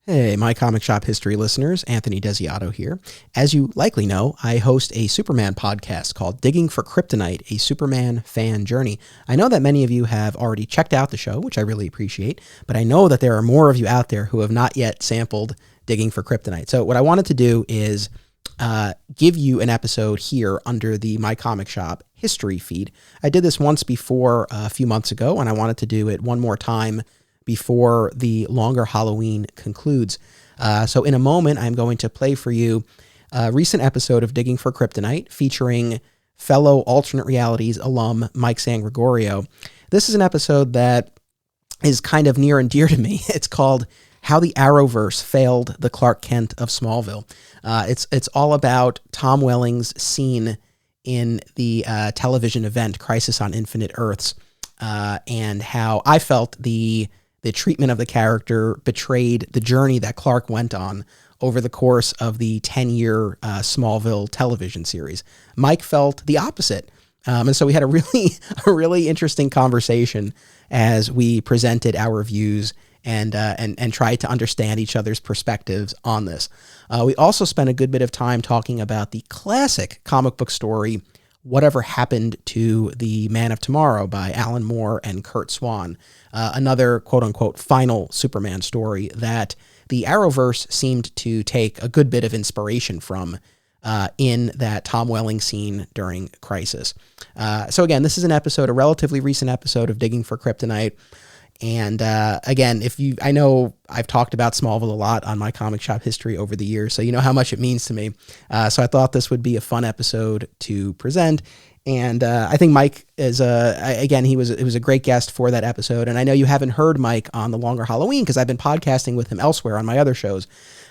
Hey, my comic shop history listeners, Anthony Desiato here. As you likely know, I host a Superman podcast called Digging for Kryptonite, a Superman fan journey. I know that many of you have already checked out the show, which I really appreciate, but I know that there are more of you out there who have not yet sampled Digging for Kryptonite. So what I wanted to do is give you an episode here under the My Comic Shop history feed. I did this once before a few months ago, and I wanted to do it one more time before the longer Halloween concludes. So in a moment, I'm going to play for you a recent episode of Digging for Kryptonite featuring fellow alternate realities alum Mike Sangregorio. This is an episode that is kind of near and dear to me. It's called How the Arrowverse Failed the Clark Kent of Smallville. It's all about Tom Welling's scene in the television event Crisis on Infinite Earths, and how I felt the treatment of the character betrayed the journey that Clark went on over the course of the 10-year Smallville television series. Mike felt the opposite. And so we had a really interesting conversation as we presented our views and tried to understand each other's perspectives on this. We also spent a good bit of time talking about the classic comic book story, Whatever Happened to the Man of Tomorrow by Alan Moore and Curt Swan, another quote-unquote final Superman story that the Arrowverse seemed to take a good bit of inspiration from in that Tom Welling scene during Crisis. So again, this is an episode, a relatively recent episode of Digging for Kryptonite. And again, I know I've talked about Smallville a lot on my comic shop history over the years, so you know how much it means to me. So I thought this would be a fun episode to present. And I think Mike is, it was a great guest for that episode. And I know you haven't heard Mike on the longer Halloween because I've been podcasting with him elsewhere on my other shows.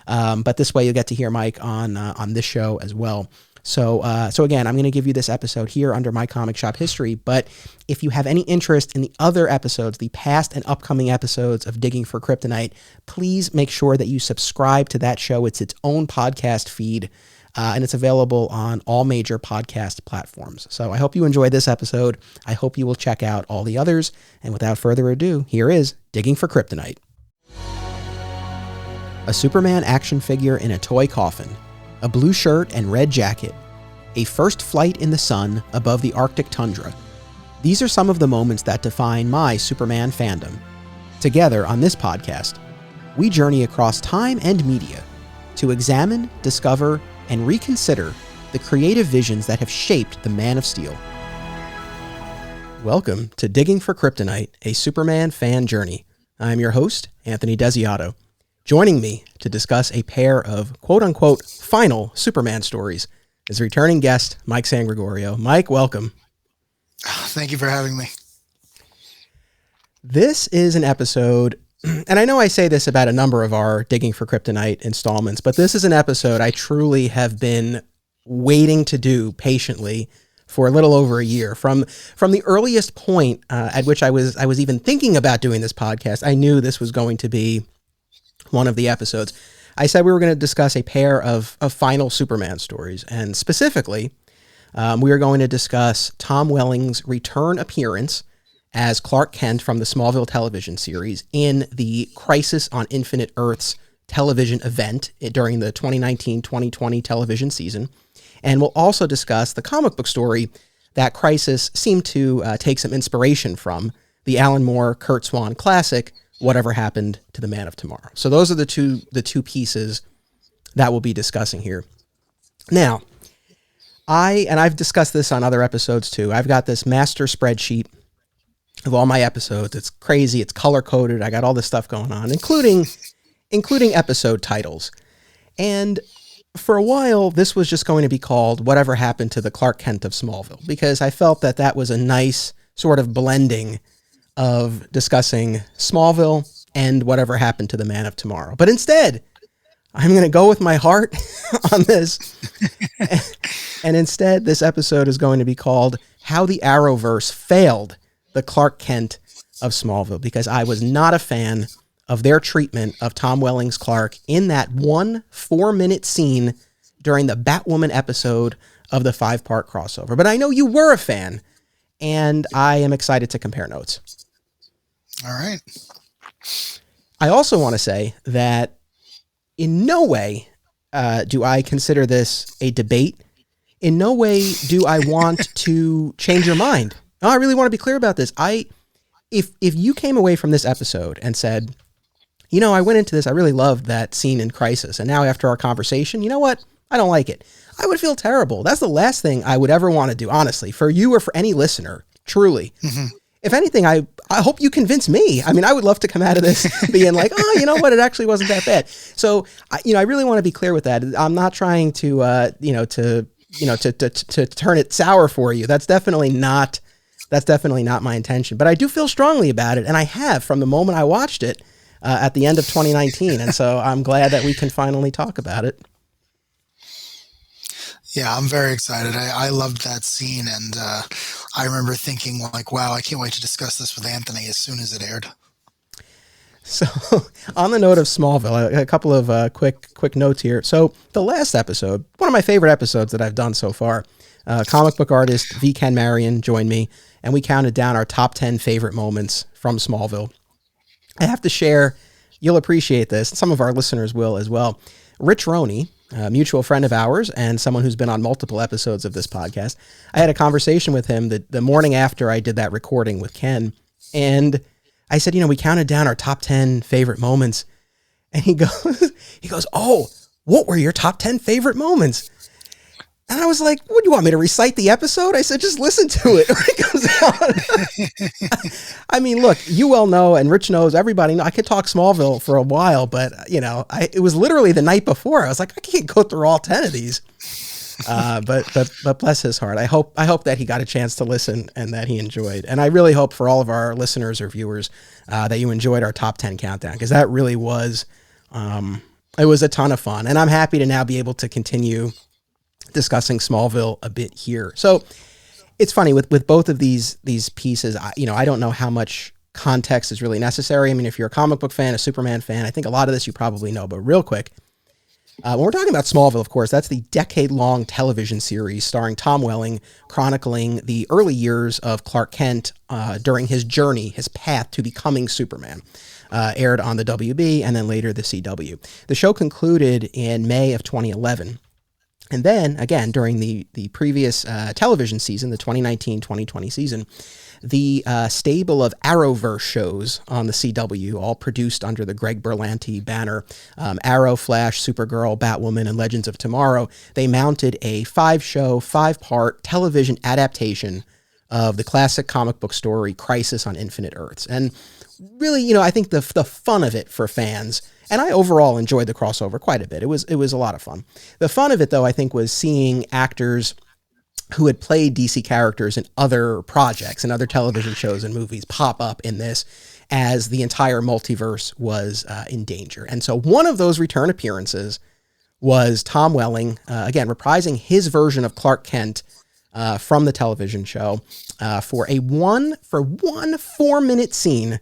But this way you'll get to hear Mike on this show as well. So again, I'm going to give you this episode here under My Comic Shop History, but if you have any interest in the other episodes, the past and upcoming episodes of Digging for Kryptonite, please make sure that you subscribe to that show. It's its own podcast feed, and it's available on all major podcast platforms. So I hope you enjoyed this episode. I hope you will check out all the others, and without further ado, here is Digging for Kryptonite. A Superman action figure in a toy coffin, a blue shirt and red jacket, a first flight in the sun above the Arctic tundra. These are some of the moments that define my Superman fandom. Together on this podcast, we journey across time and media to examine, discover, and reconsider the creative visions that have shaped the Man of Steel. Welcome to Digging for Kryptonite, a Superman fan journey. I'm your host, Anthony Desiato. Joining me to discuss a pair of quote-unquote final Superman stories is returning guest Mike Sangregorio. Mike, welcome. Thank you for having me. This is an episode, and I know I say this about a number of our Digging for Kryptonite installments, but this is an episode I truly have been waiting to do patiently for a little over a year. From the earliest point at which I was even thinking about doing this podcast, I knew this was going to be one of the episodes. I said we were going to discuss a pair of final Superman stories, and specifically, we are going to discuss Tom Welling's return appearance as Clark Kent from the Smallville television series in the Crisis on Infinite Earths television event during the 2019-2020 television season, and we'll also discuss the comic book story that Crisis seemed to take some inspiration from, the Alan Moore, Curt Swan classic, Whatever Happened to the Man of Tomorrow. So those are the two pieces that we'll be discussing here. Now, I've discussed this on other episodes too. I've got this master spreadsheet of all my episodes. It's crazy. It's color coded. I got all this stuff going on, including episode titles. And for a while, this was just going to be called Whatever Happened to the Clark Kent of Smallville, because I felt that was a nice sort of blending of discussing Smallville and Whatever Happened to the Man of Tomorrow. But instead, I'm going to go with my heart on this. And instead, this episode is going to be called How the Arrowverse Failed the Clark Kent of Smallville, because I was not a fan of their treatment of Tom Welling's Clark in that 4-minute scene during the Batwoman episode of the 5-part crossover. But I know you were a fan, and I am excited to compare notes. All right. I also want to say that in no way do I consider this a debate. In no way do I want to change your mind. No, I really want to be clear about this. If you came away from this episode and said, you know, I went into this, I really loved that scene in Crisis, and now after our conversation, you know what? I don't like it. I would feel terrible. That's the last thing I would ever want to do, honestly, for you or for any listener, truly. Mm-hmm. If anything, I hope you convince me. I mean, I would love to come out of this being like, oh, you know what? It actually wasn't that bad. So, I really want to be clear with that. I'm not trying to, to turn it sour for you. That's definitely not my intention. But I do feel strongly about it, and I have from the moment I watched it at the end of 2019. And so I'm glad that we can finally talk about it. Yeah, I'm very excited. I loved that scene, and I remember thinking, like, wow, I can't wait to discuss this with Anthony as soon as it aired. So, on the note of Smallville, a couple of quick notes here. So, the last episode, one of my favorite episodes that I've done so far, comic book artist V. Ken Marion joined me, and we counted down our top 10 favorite moments from Smallville. I have to share, you'll appreciate this, some of our listeners will as well. Rich Roney, a mutual friend of ours and someone who's been on multiple episodes of this podcast, I had a conversation with him the morning after I did that recording with Ken, and I said, we counted down our top 10 favorite moments, and he goes, oh, what were your top 10 favorite moments? And I was like, what, do you want me to recite the episode? I said, just listen to it when it comes out. I mean, look, you well know, and Rich knows, everybody knows, I could talk Smallville for a while, but, it was literally the night before. I was like, I can't go through all 10 of these. But bless his heart. I hope that he got a chance to listen and that he enjoyed. And I really hope for all of our listeners or viewers that you enjoyed our top 10 countdown, because that really was, it was a ton of fun. And I'm happy to now be able to continue discussing Smallville a bit here. So it's funny with both of these pieces, I don't know how much context is really necessary. I mean, if you're a comic book fan, a Superman fan, I think a lot of this you probably know, but real quick, when we're talking about Smallville, of course, that's the decade-long television series starring Tom Welling, chronicling the early years of Clark Kent during his journey, his path to becoming Superman. Aired on the WB and then later the CW. The show concluded in May of 2011. And then, again, during the previous television season, the 2019-2020 season, the stable of Arrowverse shows on the CW, all produced under the Greg Berlanti banner, Arrow, Flash, Supergirl, Batwoman, and Legends of Tomorrow, they mounted a 5-show, 5-part television adaptation of the classic comic book story Crisis on Infinite Earths. And really, I think the fun of it for fans, and I overall enjoyed the crossover quite a bit. It was a lot of fun. The fun of it, though, I think, was seeing actors who had played DC characters in other projects and other television shows and movies pop up in this as the entire multiverse was in danger. And so one of those return appearances was Tom Welling, again, reprising his version of Clark Kent from the television show for one 4-minute scene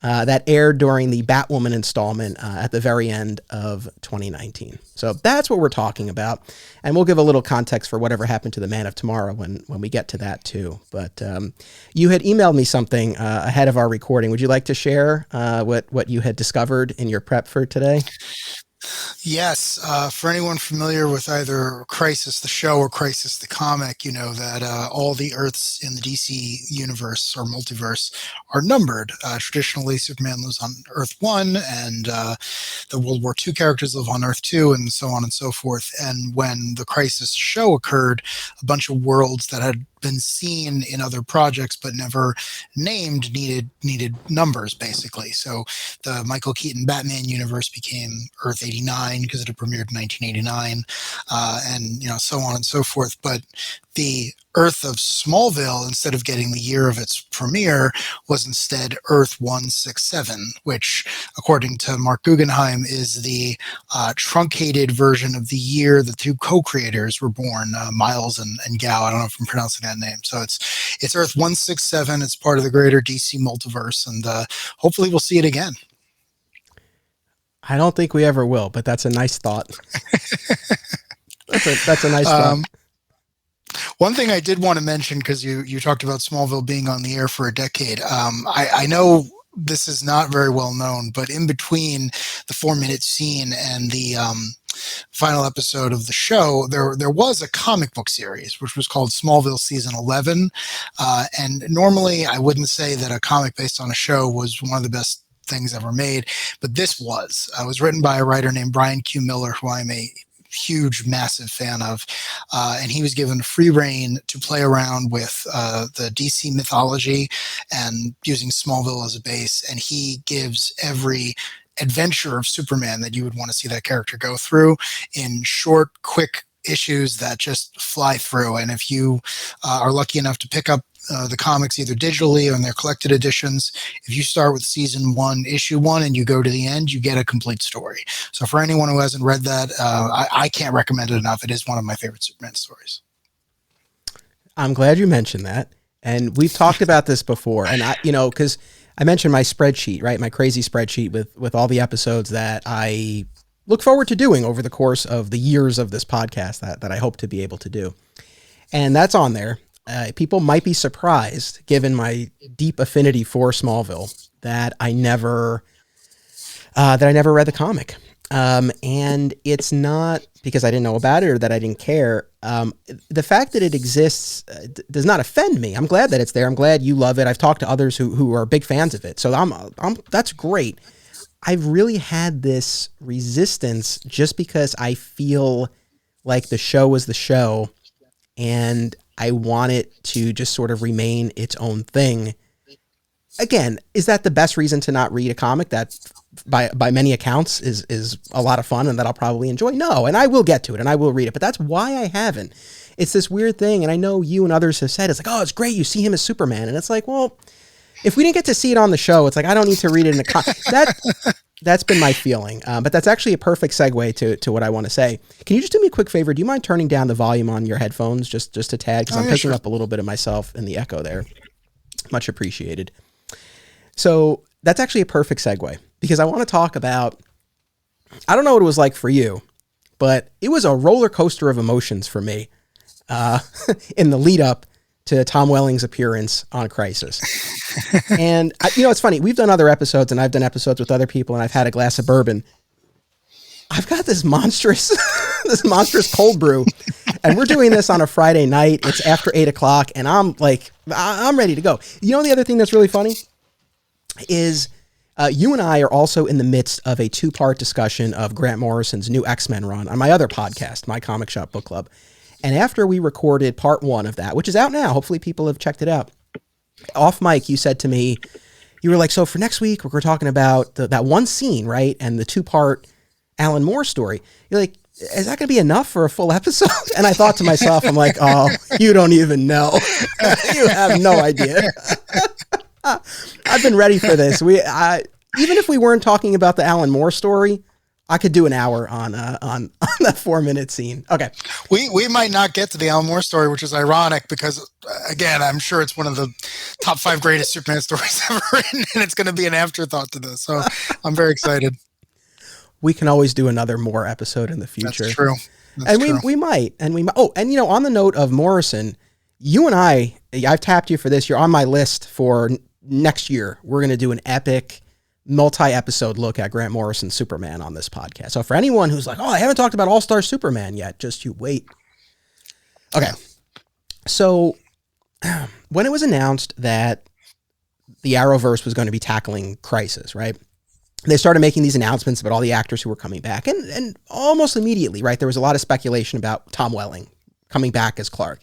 that aired during the Batwoman installment at the very end of 2019. So that's what we're talking about. And we'll give a little context for whatever happened to the Man of Tomorrow when we get to that too. But you had emailed me something ahead of our recording. Would you like to share what you had discovered in your prep for today? Yes. For anyone familiar with either Crisis the show or Crisis the comic, you know that all the Earths in the DC universe or multiverse are numbered. Traditionally, Superman lives on Earth 1, and the World War II characters live on Earth 2, and so on and so forth. And when the Crisis show occurred, a bunch of worlds that had been seen in other projects but never named needed numbers, basically. So the Michael Keaton Batman universe became Earth 89 because it had premiered in 1989, and so on and so forth. But the Earth of Smallville, instead of getting the year of its premiere, was instead Earth 167, which, according to Mark Guggenheim, is the truncated version of the year the two co-creators were born, Miles and Gao. I don't know if I'm pronouncing that name. So it's Earth 167. It's part of the greater DC multiverse, and hopefully we'll see it again. I don't think we ever will, but that's a nice thought. That's a nice thought. One thing I did want to mention, because you talked about Smallville being on the air for a decade. I know this is not very well known, but in between the 4-minute scene and the final episode of the show, there was a comic book series which was called Smallville Season 11. And normally I wouldn't say that a comic based on a show was one of the best things ever made, but this was. It was written by a writer named Brian Q. Miller, who I'm a huge, massive fan of, and he was given free reign to play around with the DC mythology and using Smallville as a base, and he gives every adventure of Superman that you would want to see that character go through in short, quick issues that just fly through. And if you are lucky enough to pick up the comics either digitally or in their collected editions, if you start with season 1, issue 1, and you go to the end, you get a complete story. So for anyone who hasn't read that, I can't recommend it enough. It is one of my favorite Superman stories. I'm glad you mentioned that. And we've talked about this before. And because I mentioned my spreadsheet, right? My crazy spreadsheet with all the episodes that I look forward to doing over the course of the years of this podcast that I hope to be able to do. And that's on there. People might be surprised, given my deep affinity for Smallville, that I never read the comic. And it's not because I didn't know about it or that I didn't care. The fact that it exists does not offend me. I'm glad that it's there. I'm glad you love it. I've talked to others who are big fans of it. So that's great. I've really had this resistance just because I feel like the show was the show and I want it to just sort of remain its own thing. Again, is that the best reason to not read a comic that by many accounts is a lot of fun and that I'll probably enjoy? No, and I will get to it and I will read it, but that's why I haven't. It's this weird thing, and I know you and others have said, it's like, oh, it's great, you see him as Superman, and it's like, well, if we didn't get to see it on the show, it's like, I don't need to read it in a comic. That's been my feeling, but that's actually a perfect segue to what I want to say. Can you just do me a quick favor? Do you mind turning down the volume on your headphones just a tad? Because I'm picking up a little bit of myself in the echo there. Much appreciated. So that's actually a perfect segue because I want to talk about, I don't know what it was like for you, but it was a roller coaster of emotions for me in the lead up to Tom Welling's appearance on Crisis. And it's funny. We've done other episodes and I've done episodes with other people and I've had a glass of bourbon. I've got this monstrous cold brew and we're doing this on a Friday night. It's after 8:00 and I'm ready to go. You know, the other thing that's really funny is you and I are also in the midst of a 2-part discussion of Grant Morrison's new X-Men run on my other podcast, My Comic Shop Book Club. And after we recorded part 1 of that, which is out now, hopefully people have checked it out. Off mic, you said to me, you were like, so for next week, we're talking about that one scene, right? And the 2-part Alan Moore story. You're like, is that going to be enough for a full episode? And I thought to myself, I'm like, oh, you don't even know. You have no idea. I've been ready for this. Even if we weren't talking about the Alan Moore story, I could do an hour on that 4-minute scene. Okay. We might not get to the Alan Moore story, which is ironic because, again, I'm sure it's one of the top 5 greatest Superman stories ever written, and it's going to be an afterthought to this. So I'm very excited. We can always do another Moore episode in the future. That's true. We might. Oh, and on the note of Morrison, you and I've tapped you for this. You're on my list for next year. We're going to do an epic multi-episode look at Grant Morrison's Superman on this podcast. So for anyone who's like, oh, I haven't talked about All-Star Superman yet, just you wait. Okay. So when it was announced that the Arrowverse was going to be tackling Crisis, right? They started making these announcements about all the actors who were coming back. And almost immediately, right, there was a lot of speculation about Tom Welling coming back as Clark.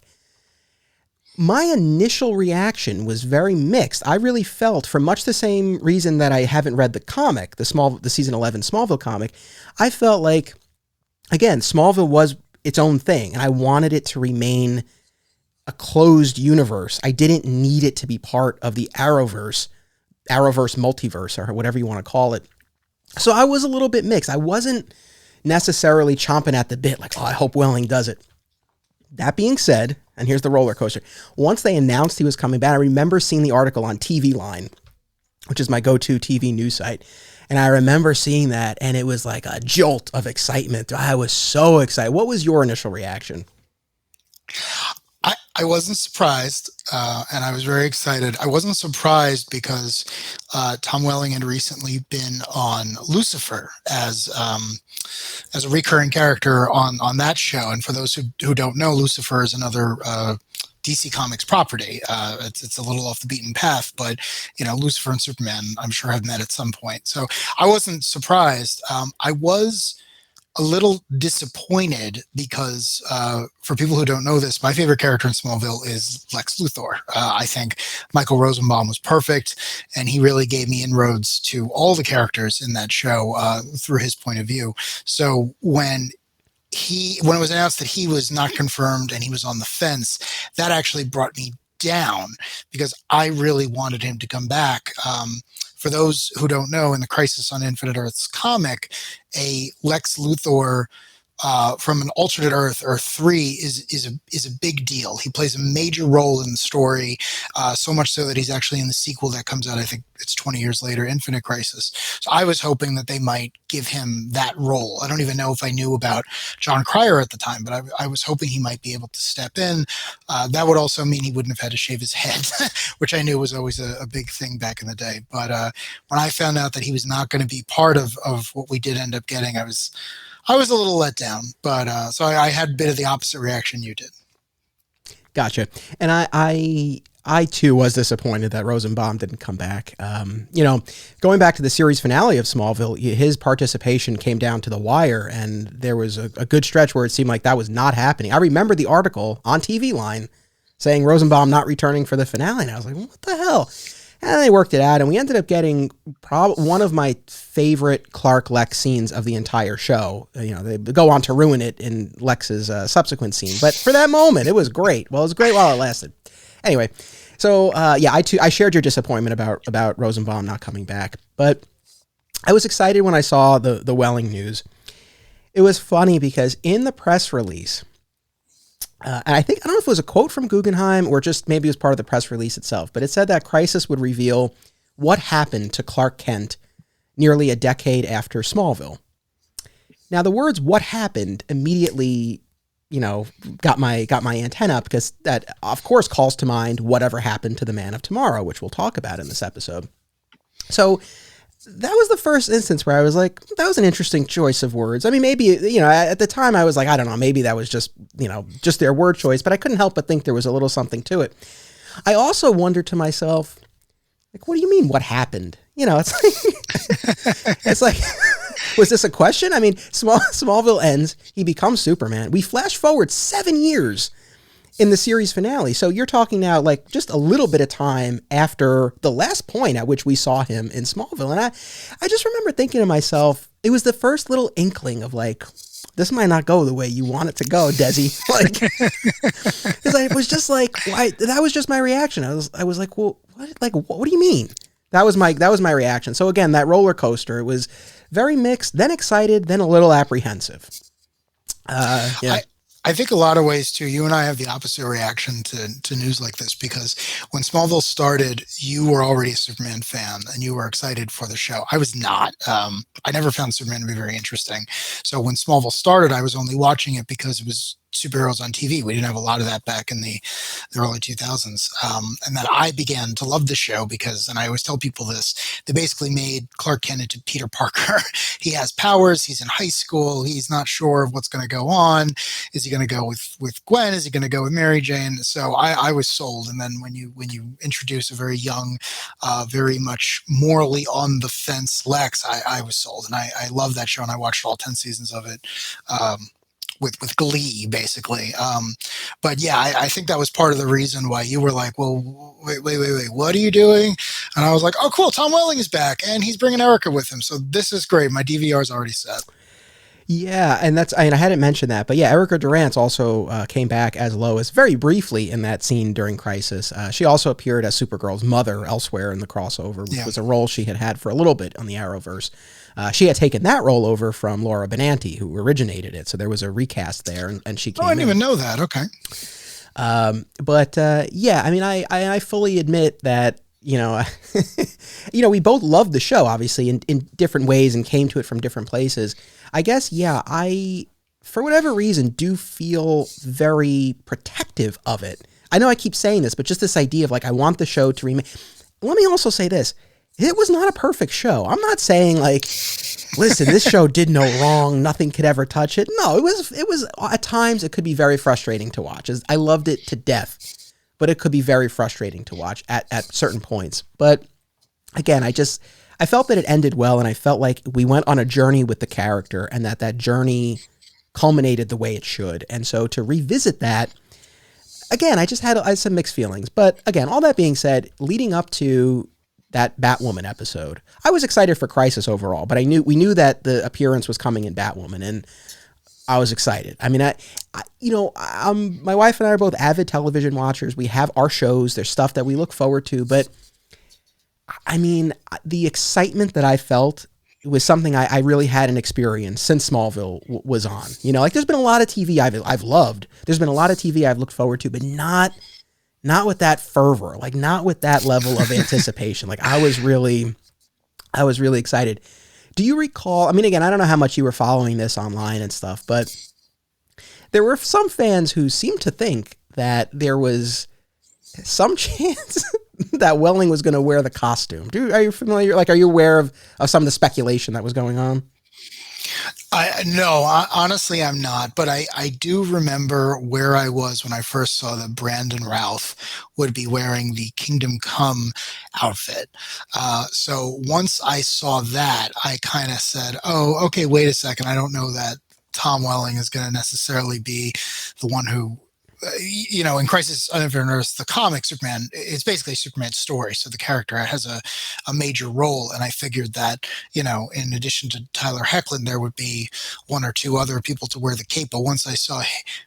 My initial reaction was very mixed. I really felt, for much the same reason that I haven't read the comic, the season 11 Smallville comic, I felt like, again, Smallville was its own thing, and I wanted it to remain a closed universe. I didn't need it to be part of the Arrowverse multiverse, or whatever you want to call it. So I was a little bit mixed. I wasn't necessarily chomping at the bit, like, oh, I hope Welling does it. That being said, and here's the roller coaster. Once they announced he was coming back, I remember seeing the article on TV Line, which is my go-to TV news site. And I remember seeing that, and it was like a jolt of excitement. I was so excited. What was your initial reaction? I wasn't surprised, and I was very excited. I wasn't surprised because Tom Welling had recently been on Lucifer as a recurring character on that show. And for those who don't know, Lucifer is another DC Comics property. It's a little off the beaten path, but Lucifer and Superman, I'm sure, have met at some point. So I wasn't surprised. I was a little disappointed because for people who don't know this, my favorite character in Smallville is Lex Luthor. I think Michael Rosenbaum was perfect, and he really gave me inroads to all the characters in that show through his point of view. So when it was announced that he was not confirmed and he was on the fence, that actually brought me down because I really wanted him to come back. For those who don't know, in the Crisis on Infinite Earths comic, a Lex Luthor from an alternate Earth, Earth 3, is a big deal. He plays a major role in the story, so much so that he's actually in the sequel that comes out, I think it's 20 years later, Infinite Crisis. So I was hoping that they might give him that role. I don't even know if I knew about John Cryer at the time, but I was hoping he might be able to step in. That would also mean he wouldn't have had to shave his head, which I knew was always a big thing back in the day. But when I found out that he was not going to be part of what we did end up getting, I was a little let down, but so I had a bit of the opposite reaction you did. Gotcha. And I too was disappointed that Rosenbaum didn't come back. Going back to the series finale of Smallville, his participation came down to the wire, and there was a good stretch where it seemed like that was not happening. I remember the article on TV Line saying Rosenbaum not returning for the finale, and I was like, what the hell? And they worked it out, and we ended up getting one of my favorite Clark Lex scenes of the entire show. They go on to ruin it in Lex's subsequent scene, but for that moment, it was great. Well, it was great while it lasted. Anyway, so I shared your disappointment about Rosenbaum not coming back, but I was excited when I saw the Welling news. It was funny because in the press release, and I don't know if it was a quote from Guggenheim or just maybe it was part of the press release itself, but it said that Crisis would reveal what happened to Clark Kent nearly a decade after Smallville. Now, the words "what happened" immediately, got my antenna up, because that, of course, calls to mind whatever happened to the Man of Tomorrow, which we'll talk about in this episode. So that was the first instance where I was like, that was an interesting choice of words. I mean, maybe, at the time I was like, I don't know, maybe that was just their word choice, but I couldn't help but think there was a little something to it. I also wondered to myself, like, what do you mean, what happened? It's like, was this a question? I mean, Smallville ends, he becomes Superman. We flash forward 7 years in the series finale. So you're talking now like just a little bit of time after the last point at which we saw him in Smallville. And I just remember thinking to myself, it was the first little inkling of like, this might not go the way you want it to go, Desi. Like, because I was just like, why? That was just my reaction. I was like, well, what? Like, what do you mean? That was my reaction. So again, that roller coaster, it was very mixed, then excited, then a little apprehensive. Yeah. I think a lot of ways too, you and I have the opposite reaction to news like this, because when Smallville started, you were already a Superman fan and you were excited for the show. I was not. I never found Superman to be very interesting. So when Smallville started, I was only watching it because it was superheroes on TV. We didn't have a lot of that back in the early 2000s. And then I began to love the show because, and I always tell people this, they basically made Clark Kent into Peter Parker. He has powers. He's in high school. He's not sure of what's going to go on. Is he going to go with Gwen? Is he going to go with Mary Jane? So I was sold. And then when you introduce a very young, very much morally on the fence Lex, I was sold. And I love that show, and I watched all 10 seasons of it. With glee, basically. But yeah, I think that was part of the reason why you were like, well, wait, what are you doing? And I was like, oh, cool, Tom Welling is back, and he's bringing Erica with him. So this is great. My DVR is already set. Yeah, and I hadn't mentioned that, but yeah, Erica Durance also came back as Lois very briefly in that scene during Crisis. She also appeared as Supergirl's mother elsewhere in the crossover, which was a role she had for a little bit on the Arrowverse. She had taken that role over from Laura Benanti, who originated it, so there was a recast there, and she came in. I didn't even know that. Okay. Yeah, I mean, I fully admit that, we both loved the show, obviously, in different ways and came to it from different places. I guess, yeah, I, for whatever reason, do feel very protective of it. I know I keep saying this, but just this idea of like, I want the show to remain. Let me also say this. It was not a perfect show. I'm not saying like, listen, this show did no wrong. Nothing could ever touch it. No, it was at times it could be very frustrating to watch. I loved it to death, but it could be very frustrating to watch at certain points. But again, I felt that it ended well, and I felt like we went on a journey with the character, and that journey culminated the way it should. And so to revisit that, again, I had some mixed feelings. But again, all that being said, leading up to that Batwoman episode, I was excited for Crisis overall, but we knew that the appearance was coming in Batwoman, and I was excited. I mean, my wife and I are both avid television watchers. We have our shows. There's stuff that we look forward to, but I mean, the excitement that I felt was something I really hadn't experienced since Smallville was on. Like there's been a lot of TV I've loved. There's been a lot of TV I've looked forward to, but not with that fervor, like not with that level of anticipation. Like I was really excited. Do you recall, I mean, again, I don't know how much you were following this online and stuff, but there were some fans who seemed to think that there was some chance that Welling was going to wear the costume. Are you familiar? Like, are you aware of some of the speculation that was going on? No, honestly, I'm not. But I do remember where I was when I first saw that Brandon Routh would be wearing the Kingdom Come outfit. So once I saw that, I kind of said, oh, okay, wait a second. I don't know that Tom Welling is going to necessarily be the one who, in Crisis on Infinite Earths, the comic Superman, it's basically Superman's story. So the character has a major role. And I figured that, in addition to Tyler Hoechlin, there would be one or two other people to wear the cape. But once I saw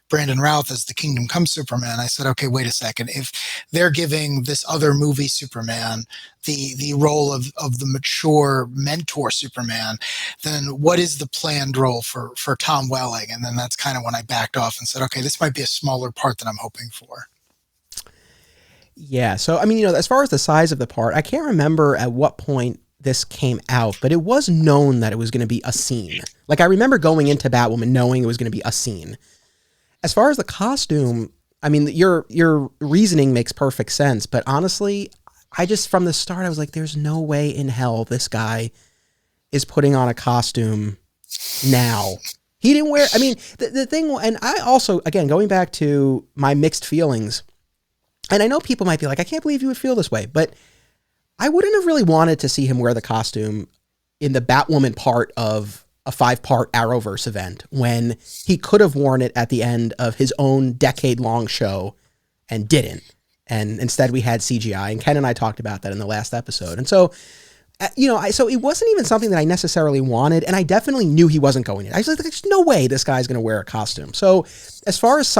Brandon Routh as the Kingdom Come Superman, I said, okay, wait a second. If they're giving this other movie Superman the role of the mature mentor Superman, then what is the planned role for Tom Welling? And then that's kind of when I backed off and said, okay, this might be a smaller part than I'm hoping for. Yeah. So, I mean, as far as the size of the part, I can't remember at what point this came out, but it was known that it was going to be a scene. Like I remember going into Batwoman knowing it was going to be a scene. As far as the costume, I mean, your reasoning makes perfect sense, but honestly, I just, from the start, I was like, there's no way in hell this guy is putting on a costume now. He didn't wear, I mean, the thing, and I also, again, going back to my mixed feelings, and I know people might be like, I can't believe you would feel this way, but I wouldn't have really wanted to see him wear the costume in the Batwoman part of a 5-part Arrowverse event when he could have worn it at the end of his own decade-long show and didn't. And instead we had CGI, and Ken and I talked about that in the last episode. And so, so it wasn't even something that I necessarily wanted, and I definitely knew he wasn't going in. I was like, there's no way this guy's going to wear a costume. So as far as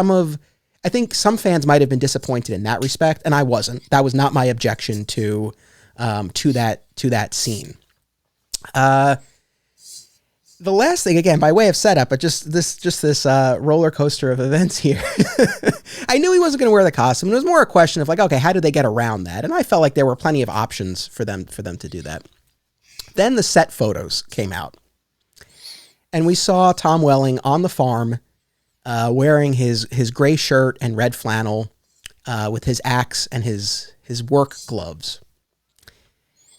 I think some fans might have been disappointed in that respect, and I wasn't. That was not my objection to that scene. The last thing, again, by way of setup, but just this roller coaster of events here. I knew he wasn't going to wear the costume. It was more a question of like, okay, how did they get around that? And I felt like there were plenty of options for them to do that. Then the set photos came out, and we saw Tom Welling on the farm, wearing his gray shirt and red flannel, with his axe and his work gloves.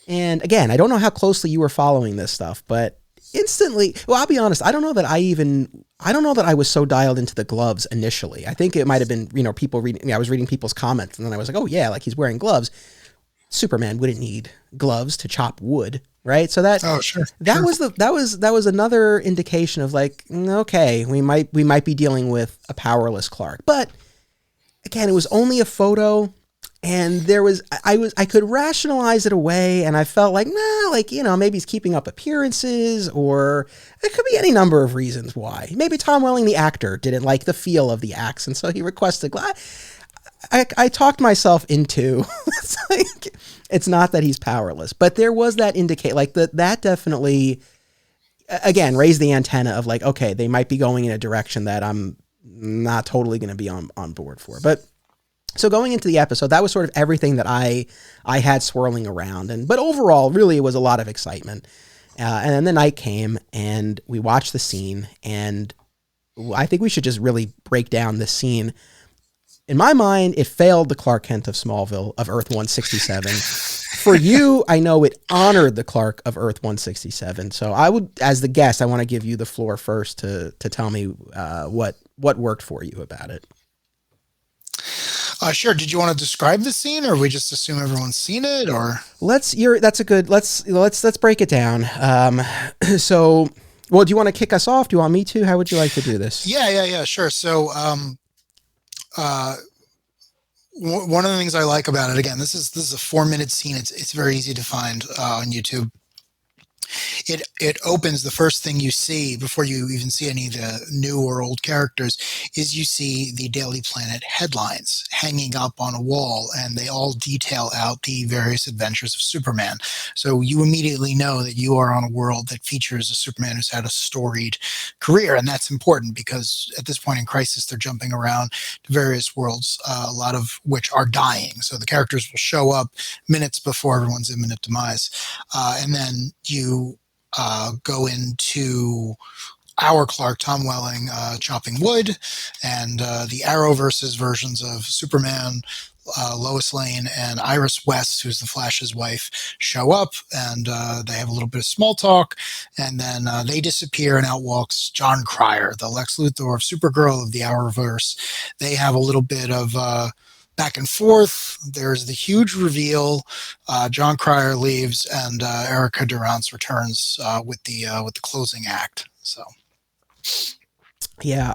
And again, I don't know how closely you were following this stuff, but instantly, well, I'll be honest, I don't know that I was so dialed into the gloves initially. I think it might have been, people reading, I was reading people's comments, and then I was like, oh yeah, like he's wearing gloves. Superman wouldn't need gloves to chop wood, right? So that was another indication of like, okay, we might be dealing with a powerless Clark. But again, it was only a photo. And I could rationalize it away, and I felt like, maybe he's keeping up appearances, or it could be any number of reasons why. Maybe Tom Welling, the actor, didn't like the feel of the axe, and so he requested. I talked myself into, it's not that he's powerless, but there was that indicate, like that definitely, again, raised the antenna of like, okay, they might be going in a direction that I'm not totally going to be on board for, but. So going into the episode, that was sort of everything that I had swirling around. But overall, really, it was a lot of excitement. And then the night came, and we watched the scene. And I think we should just really break down the scene In my mind, it failed the Clark Kent of Smallville, of Earth 167. For you, I know it honored the Clark of Earth 167. So I would, as the guest, I want to give you the floor first to tell me what worked for you about it. Sure. Did you want to describe the scene, or we just assume everyone's seen it, or? Let's break it down. So, well, do you want to kick us off? Do you want me to? How would you like to do this? Yeah, sure. So, one of the things I like about it, again, this is a 4-minute scene. It's very easy to find on YouTube. It opens, the first thing you see before you even see any of the new or old characters is you see the Daily Planet headlines hanging up on a wall, and they all detail out the various adventures of Superman. So you immediately know that you are on a world that features a Superman who's had a storied career, and that's important because at this point in Crisis, they're jumping around to various worlds, a lot of which are dying. So the characters will show up minutes before everyone's imminent demise, and then you go into our Clark, Tom Welling, chopping wood, and the Arrowverse's versions of Superman, Lois Lane, and Iris West, who's the Flash's wife, show up, and they have a little bit of small talk, and then they disappear, and out walks John Cryer, the Lex Luthor of Supergirl of the Arrowverse. They have a little bit of back and forth. There's the huge reveal. John Cryer leaves, and Erica Durance returns with the closing act. So, yeah,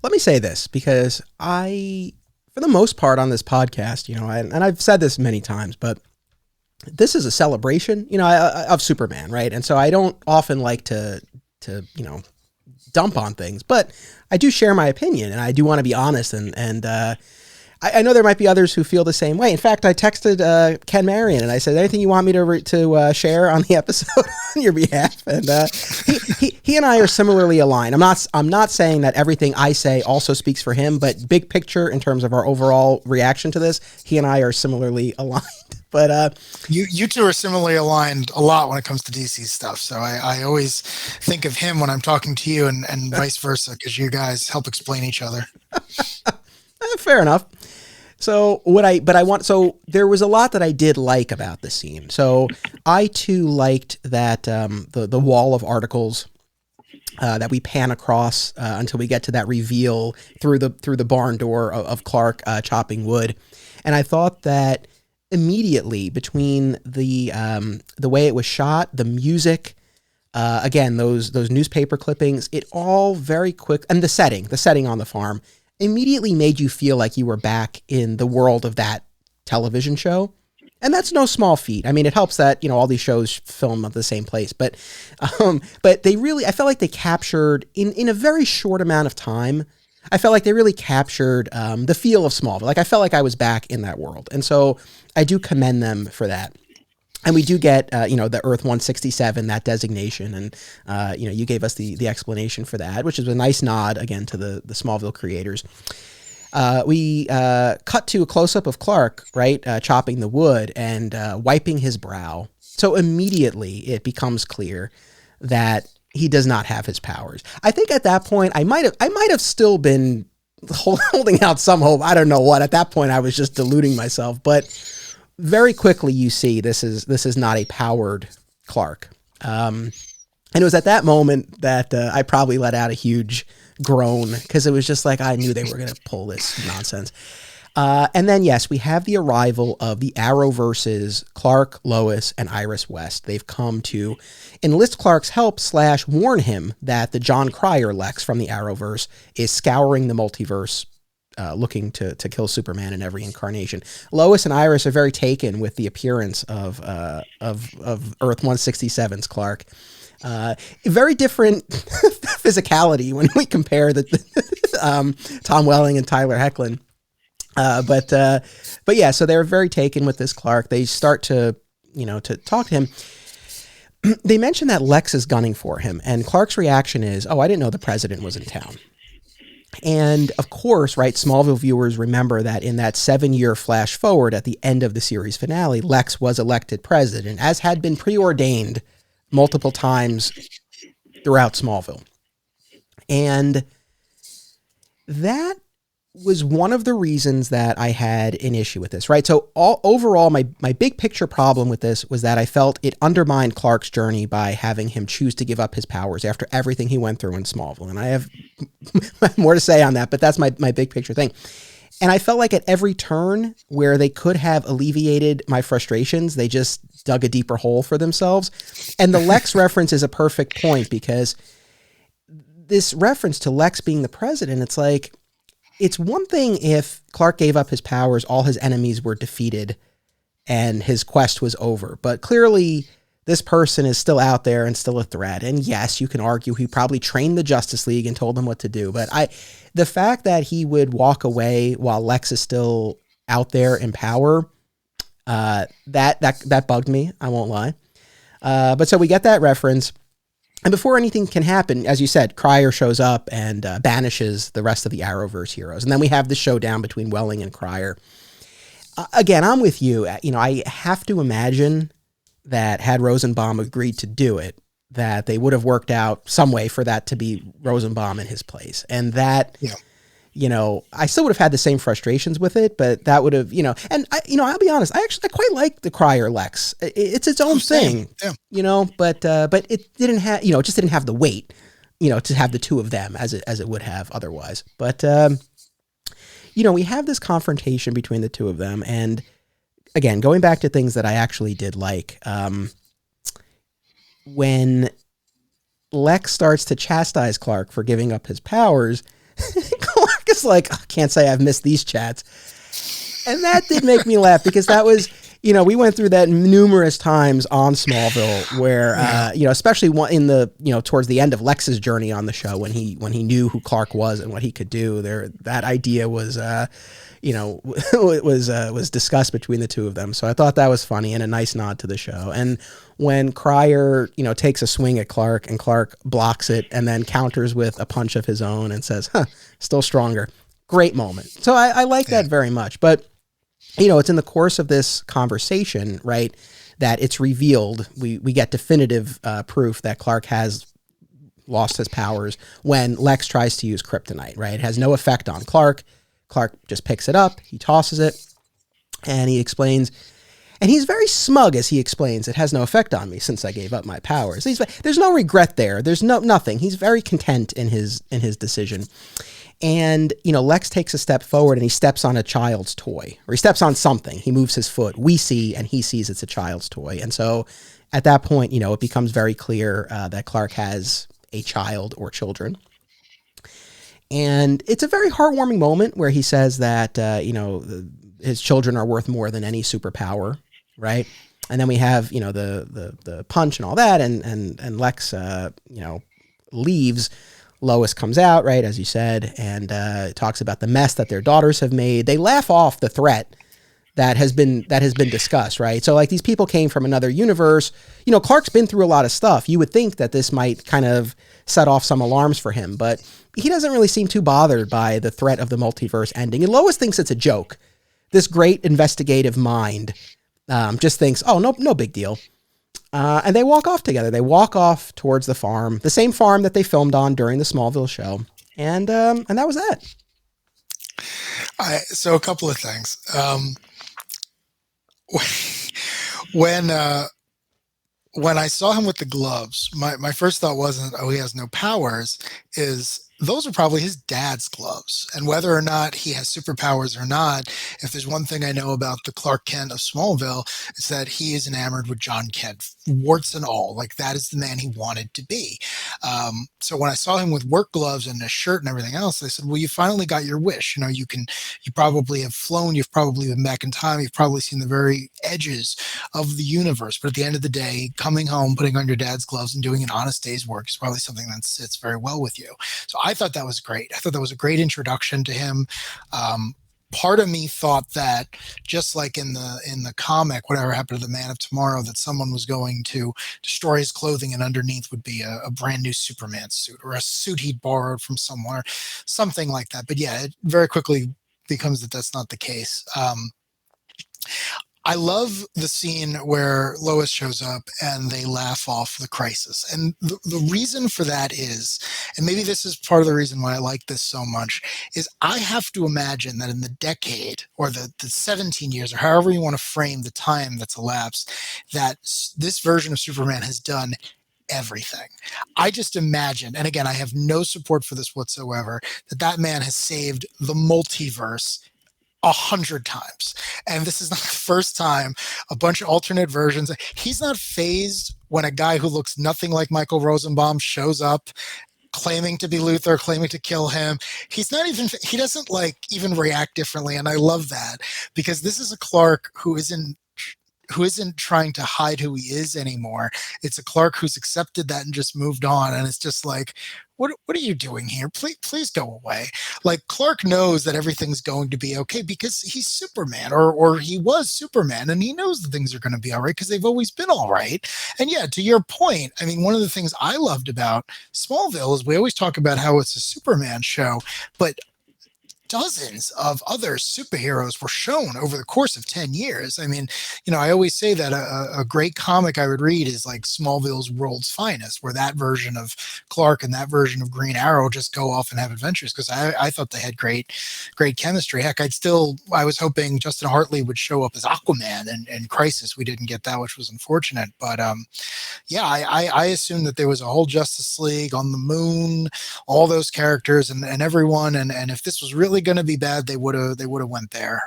let me say this, because for the most part on this podcast, and I've said this many times, but this is a celebration, of Superman, right? And so I don't often like to dump on things, but I do share my opinion, and I do want to be honest, and I know there might be others who feel the same way. In fact, I texted Ken Marion, and I said, anything you want me to share on the episode on your behalf? And he and I are similarly aligned. I'm not saying that everything I say also speaks for him, but big picture in terms of our overall reaction to this, he and I are similarly aligned. But you two are similarly aligned a lot when it comes to DC stuff. So I always think of him when I'm talking to you, and vice versa, because you guys help explain each other. Fair enough. So so there was a lot that I did like about the scene. So I too liked that the wall of articles that we pan across until we get to that reveal through the barn door of Clark chopping wood, and I thought that immediately between the way it was shot, the music, again those newspaper clippings, it all very quick, and the setting on the farm immediately made you feel like you were back in the world of that television show. And that's no small feat. I mean, it helps that, all these shows film at the same place, but they really, I felt like they captured in a very short amount of time, I felt like they really captured the feel of Smallville. Like I felt like I was back in that world. And so I do commend them for that. And we do get, the Earth 167, that designation. And, you gave us the explanation for that, which is a nice nod, again, to the Smallville creators. We cut to a close-up of Clark, right, chopping the wood and wiping his brow. So immediately it becomes clear that he does not have his powers. I think at that point, I might have still been holding out some hope. I don't know what. At that point, I was just deluding myself. But very quickly, you see this is not a powered Clark. And it was at that moment that I probably let out a huge groan, because it was just like I knew they were going to pull this nonsense. And then, yes, we have the arrival of the Arrowverse's Clark, Lois, and Iris West. They've come to enlist Clark's help / warn him that the John Cryer Lex from the Arrowverse is scouring the multiverse, looking to kill Superman in every incarnation. Lois and Iris are very taken with the appearance of Earth 167's Clark. Very different physicality when we compare Tom Welling and Tyler Hoechlin. But yeah, so they're very taken with this Clark. They start to talk to him. They mention that Lex is gunning for him, and Clark's reaction is, "Oh, I didn't know the president was in town." And of course, right, Smallville viewers remember that in that 7-year flash forward at the end of the series finale, Lex was elected president, as had been preordained multiple times throughout Smallville. And that was one of the reasons that I had an issue with this, right? So overall, my big picture problem with this was that I felt it undermined Clark's journey by having him choose to give up his powers after everything he went through in Smallville. And I have more to say on that, but that's my big picture thing. And I felt like at every turn where they could have alleviated my frustrations, they just dug a deeper hole for themselves. And the Lex reference is a perfect point, because this reference to Lex being the president, it's like, it's one thing if Clark gave up his powers, all his enemies were defeated, and his quest was over. But clearly, this person is still out there and still a threat. And yes, you can argue he probably trained the Justice League and told them what to do. But the fact that he would walk away while Lex is still out there in power, that bugged me. I won't lie. But so we get that reference. And before anything can happen, as you said, Cryer shows up and banishes the rest of the Arrowverse heroes. And then we have the showdown between Welling and Cryer. Again, I'm with you. I have to imagine that had Rosenbaum agreed to do it, that they would have worked out some way for that to be Rosenbaum in his place. And that, I still would have had the same frustrations with it, but that would have, and I'll be honest, I quite like the Cryer Lex. It's its own thing, but it didn't have, it just didn't have the weight, to have the two of them as it would have otherwise. But, we have this confrontation between the two of them. And again, going back to things that I actually did like, when Lex starts to chastise Clark for giving up his powers, Clark is like, I can't say I've missed these chats. And that did make me laugh, because that was, we went through that numerous times on Smallville where, especially in the, towards the end of Lex's journey on the show, when he knew who Clark was and what he could do there, that idea was, it was discussed between the two of them. So I thought that was funny and a nice nod to the show. And when Cryer, takes a swing at Clark and Clark blocks it and then counters with a punch of his own and says, still stronger. Great moment. So I like that very much. But, it's in the course of this conversation, right, that it's revealed, we get definitive proof that Clark has lost his powers when Lex tries to use kryptonite, right? It has no effect on Clark. Clark just picks it up, he tosses it, and he explains, and he's very smug as he explains, it has no effect on me since I gave up my powers. There's no regret there. There's nothing. He's very content in his decision. And, Lex takes a step forward and he steps on a child's toy, or he steps on something. He moves his foot. We see, and he sees it's a child's toy. And so at that point, it becomes very clear that Clark has a child or children. And it's a very heartwarming moment where he says that, his children are worth more than any superpower, right? And then we have, the punch and all that, and Lex, leaves. Lois comes out, right, as you said, and talks about the mess that their daughters have made. They laugh off the threat that has been discussed, right? So like, these people came from another universe. Clark's been through a lot of stuff. You would think that this might kind of set off some alarms for him, but he doesn't really seem too bothered by the threat of the multiverse ending. And Lois thinks it's a joke. This great investigative mind just thinks, oh, no big deal. And they walk off together. They walk off towards the farm, the same farm that they filmed on during the Smallville show. And that was that. So a couple of things. When I saw him with the gloves, my first thought wasn't, oh, he has no powers, is those are probably his dad's gloves. And whether or not he has superpowers or not, if there's one thing I know about the Clark Kent of Smallville, it's that he is enamored with John Kent, warts and all. Like, that is the man he wanted to be. So when I saw him with work gloves and a shirt and everything else, I said, well, you finally got your wish. You probably have flown, you've probably been back in time, you've probably seen the very edges of the universe. But at the end of the day, coming home, putting on your dad's gloves and doing an honest day's work is probably something that sits very well with you. So I thought that was great. I thought that was a great introduction to him. Part of me thought that, just like in the comic, whatever happened to the Man of Tomorrow, that someone was going to destroy his clothing and underneath would be a brand new Superman suit, or a suit he'd borrowed from somewhere, something like that. But yeah, it very quickly becomes that that's not the case. I love the scene where Lois shows up and they laugh off the crisis. And the reason for that is, and maybe this is part of the reason why I like this so much, is I have to imagine that in the decade or the 17 years or however you want to frame the time that's elapsed, that this version of Superman has done everything. I just imagine, and again, I have no support for this whatsoever, that man has saved the multiverse 100 times. And this is not the first time a bunch of alternate versions. He's not phased when a guy who looks nothing like Michael Rosenbaum shows up claiming to be Luthor, claiming to kill him. He doesn't like even react differently. And I love that, because this is a Clark who isn't trying to hide who he is anymore. It's a Clark who's accepted that and just moved on. And it's just like, what are you doing here? Please go away. Like, Clark knows that everything's going to be okay because he's Superman, or he was Superman, and he knows that things are going to be all right because they've always been all right. And yeah, to your point, I mean, one of the things I loved about Smallville is we always talk about how it's a Superman show, but dozens of other superheroes were shown over the course of 10 years. I mean, I always say that a great comic I would read is like Smallville's World's Finest, where that version of Clark and that version of Green Arrow just go off and have adventures, because I thought they had great chemistry. Heck, I was hoping Justin Hartley would show up as Aquaman and Crisis. We didn't get that, which was unfortunate. But yeah, I assumed that there was a whole Justice League on the moon, all those characters and everyone. And if this was really going to be bad, they would have went there.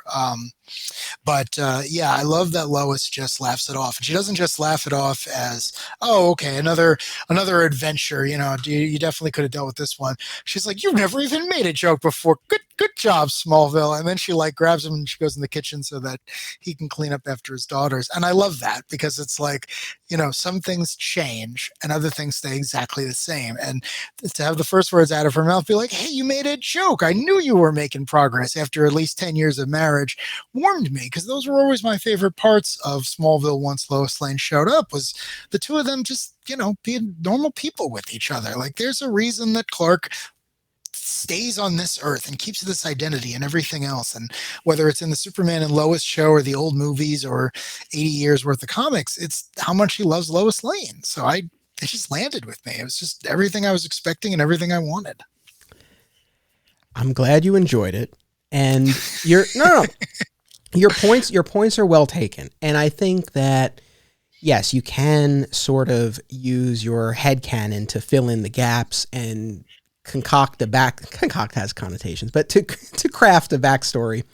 But yeah, I love that Lois just laughs it off, and she doesn't just laugh it off as, oh, okay, another adventure. You definitely could have dealt with this one. She's like, you've never even made a joke before. Good job, Smallville. And then she like grabs him and she goes in the kitchen so that he can clean up after his daughters. And I love that, because it's like, some things change and other things stay exactly the same. And to have the first words out of her mouth be like, hey, you made a joke. I knew you were making progress after at least 10 years of marriage, warmed me, because those were always my favorite parts of Smallville once Lois Lane showed up, was the two of them just, being normal people with each other. Like, there's a reason that Clark stays on this earth and keeps this identity and everything else. And whether it's in the Superman and Lois show or the old movies or 80 years worth of comics, it's how much he loves Lois Lane. So it just landed with me. It was just everything I was expecting and everything I wanted. I'm glad you enjoyed it. And your points are well taken. And I think that, yes, you can sort of use your headcanon to fill in the gaps and concoct has connotations, but to craft a backstory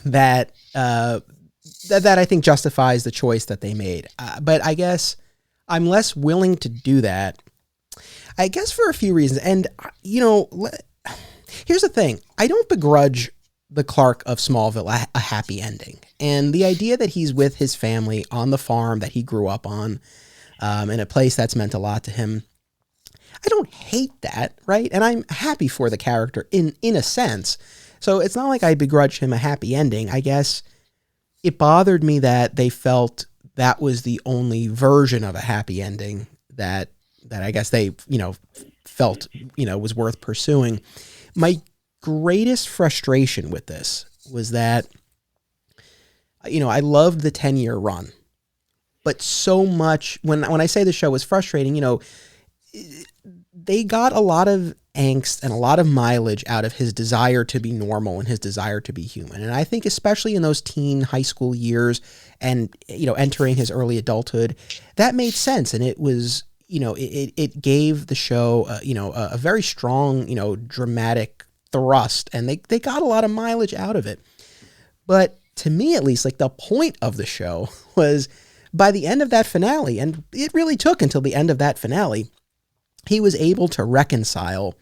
that I think justifies the choice that they made. But I guess I'm less willing to do that, I guess, for a few reasons. And, here's the thing. I don't begrudge the Clark of Smallville a happy ending. And the idea that he's with his family on the farm that he grew up on, in a place that's meant a lot to him, I don't hate that, right? And I'm happy for the character in a sense. So it's not like I begrudge him a happy ending. I guess it bothered me that they felt that was the only version of a happy ending that I guess they, felt, was worth pursuing. My greatest frustration with this was that, I loved the 10-year run, but so much when I say the show was frustrating, they got a lot of angst and a lot of mileage out of his desire to be normal and his desire to be human. And I think especially in those teen high school years and, entering his early adulthood, that made sense. And it was, it gave the show, a very strong, dramatic thrust, and they got a lot of mileage out of it. But to me, at least, like, the point of the show was by the end of that finale, and it really took until the end of that finale, he was able to reconcile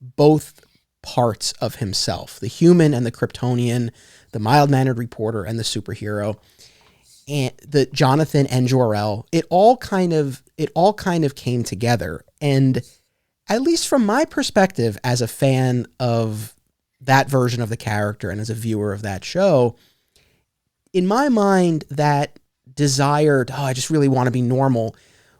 both parts of himself, the human and the Kryptonian, the mild-mannered reporter and the superhero, and the Jonathan and Jor-El. It all kind of came together. And at least from my perspective as a fan of that version of the character and as a viewer of that show, in my mind, that desired, I just really want to be normal,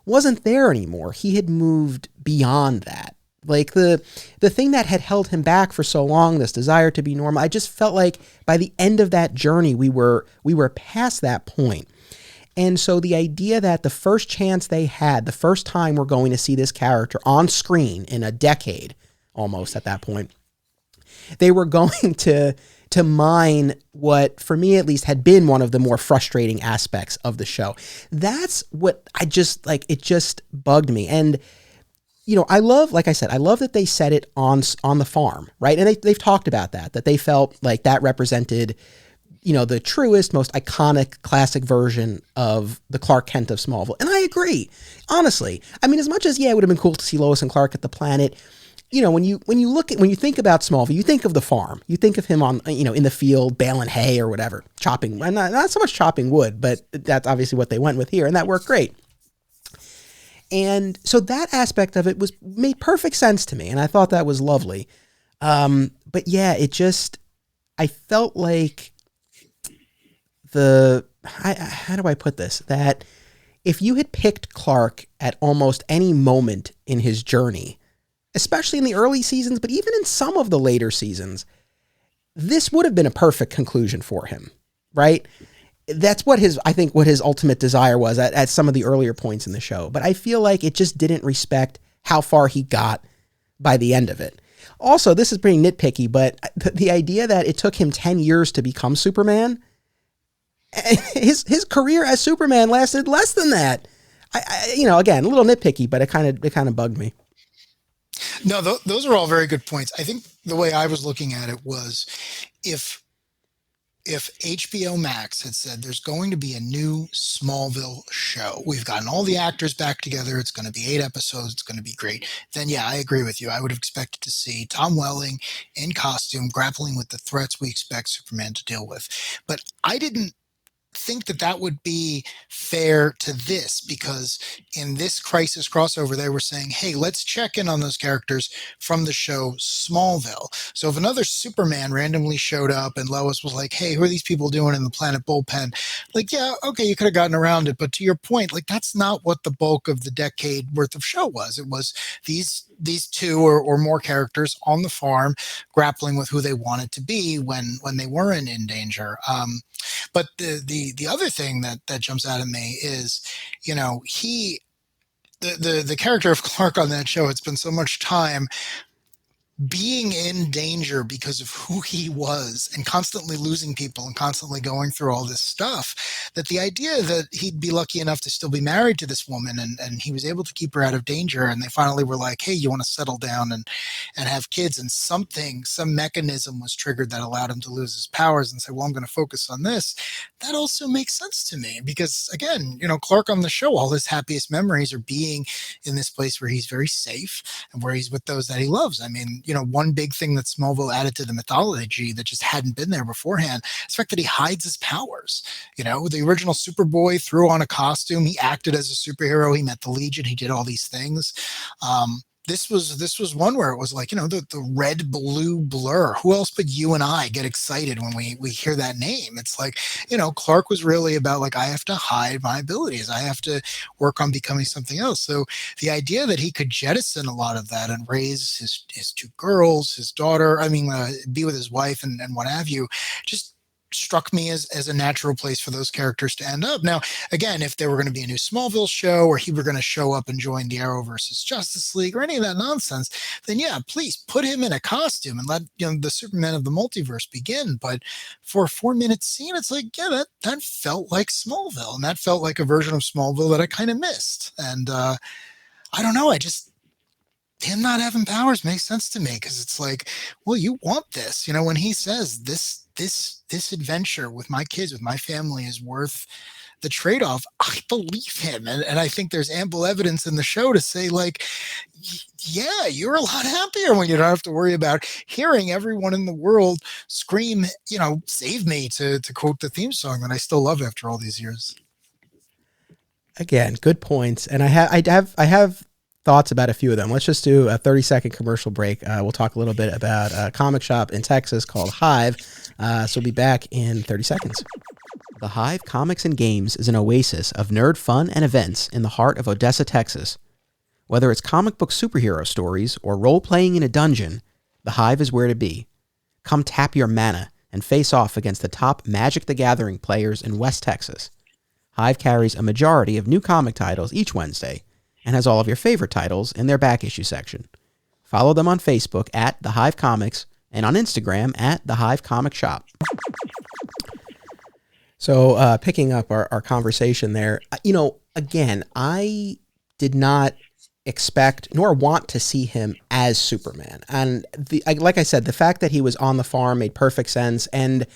wasn't there anymore. He had moved beyond that. Like the thing that had held him back for so long, this desire to be normal, I just felt like by the end of that journey, we were past that point. And so the idea that the first chance they had, the first time we're going to see this character on screen in a decade, almost at that point, they were going to mine what, for me at least, had been one of the more frustrating aspects of the show. That's what I just, like, it just bugged me. And, you know, I love, like I said, I love that they set it on the farm, right? And they've talked about that they felt like that represented, you know, the truest, most iconic, classic version of the Clark Kent of Smallville. And I agree, honestly. I mean, as much as, yeah, it would have been cool to see Lois and Clark at the planet, you know, when you think about Smallville, you think of the farm. You think of him on, you know, in the field, baling hay or whatever, chopping, not so much chopping wood, but that's obviously what they went with here, and that worked great. And so that aspect of it made perfect sense to me, and I thought that was lovely. But yeah, I felt like how do I put this? That if you had picked Clark at almost any moment in his journey, especially in the early seasons, but even in some of the later seasons, this would have been a perfect conclusion for him, right? That's what his ultimate desire was at some of the earlier points in the show. But I feel like it just didn't respect how far he got by the end of it. Also, this is pretty nitpicky, but the idea that it took him 10 years to become Superman, his career as Superman lasted less than that. I you know, again, a little nitpicky, but it kind of bugged me. No, those are all very good points. I think the way I was looking at it was if HBO Max had said there's going to be a new Smallville show, we've gotten all the actors back together, it's going to be 8 episodes, it's going to be great, then yeah, I agree with you. I would have expected to see Tom Welling in costume grappling with the threats we expect Superman to deal with. But I didn't think that would be fair to this, because in this Crisis crossover they were saying, hey, let's check in on those characters from the show Smallville. So if another Superman randomly showed up and Lois was like, hey, who are these people doing in the Planet Bullpen, like, yeah, okay, you could have gotten around it, but to your point, like, that's not what the bulk of the decade worth of show was. It was these two or more characters on the farm grappling with who they wanted to be when they weren't in danger. But the other thing that jumps out at me is, you know, the character of Clark on that show, it's been so much time being in danger because of who he was and constantly losing people and constantly going through all this stuff, that the idea that he'd be lucky enough to still be married to this woman and he was able to keep her out of danger, and they finally were like, hey, you want to settle down and have kids, and some mechanism was triggered that allowed him to lose his powers and say, well, I'm going to focus on this. That also makes sense to me because, again, you know, Clark on the show, all his happiest memories are being in this place where he's very safe and where he's with those that he loves. I mean, you know, one big thing that Smallville added to the mythology that just hadn't been there beforehand is the fact that he hides his powers. You know, the original Superboy threw on a costume. He acted as a superhero. He met the Legion. He did all these things. This was one where it was like, you know, the red blue blur. Who else but you and I get excited when we hear that name? It's like, you know, Clark was really about like, I have to hide my abilities. I have to work on becoming something else. So the idea that he could jettison a lot of that and raise his 2 girls, his daughter, be with his wife and what have you, just struck me as a natural place for those characters to end up. Now, again, if there were going to be a new Smallville show or he were going to show up and join the Arrowverse Justice League or any of that nonsense, then yeah, please put him in a costume and let, you know, the Superman of the multiverse begin. But for a 4-minute scene, it's like, yeah, that felt like Smallville, and that felt like a version of Smallville that I kind of missed. And I don't know, him not having powers makes sense to me, because it's like, well, you want this, you know, when he says this adventure with my kids, with my family is worth the trade-off, I believe him. And I think there's ample evidence in the show to say, like, yeah, you're a lot happier when you don't have to worry about hearing everyone in the world scream, you know, save me, to quote the theme song that I still love after all these years. Again, good points. And I have thoughts about a few of them. Let's just do a 30-second commercial break. We'll talk a little bit about a comic shop in Texas called Hive. So we'll be back in 30 seconds. The Hive Comics and Games is an oasis of nerd fun and events in the heart of Odessa, Texas. Whether it's comic book superhero stories or role-playing in a dungeon, the Hive is where to be. Come tap your mana and face off against the top Magic the Gathering players in West Texas. Hive carries a majority of new comic titles each Wednesday and has all of your favorite titles in their back issue section. Follow them on Facebook at The Hive Comics and on Instagram at The Hive Comic Shop. So picking up our conversation there, again, I did not expect nor want to see him as Superman. And like I said, the fact that he was on the farm made perfect sense. And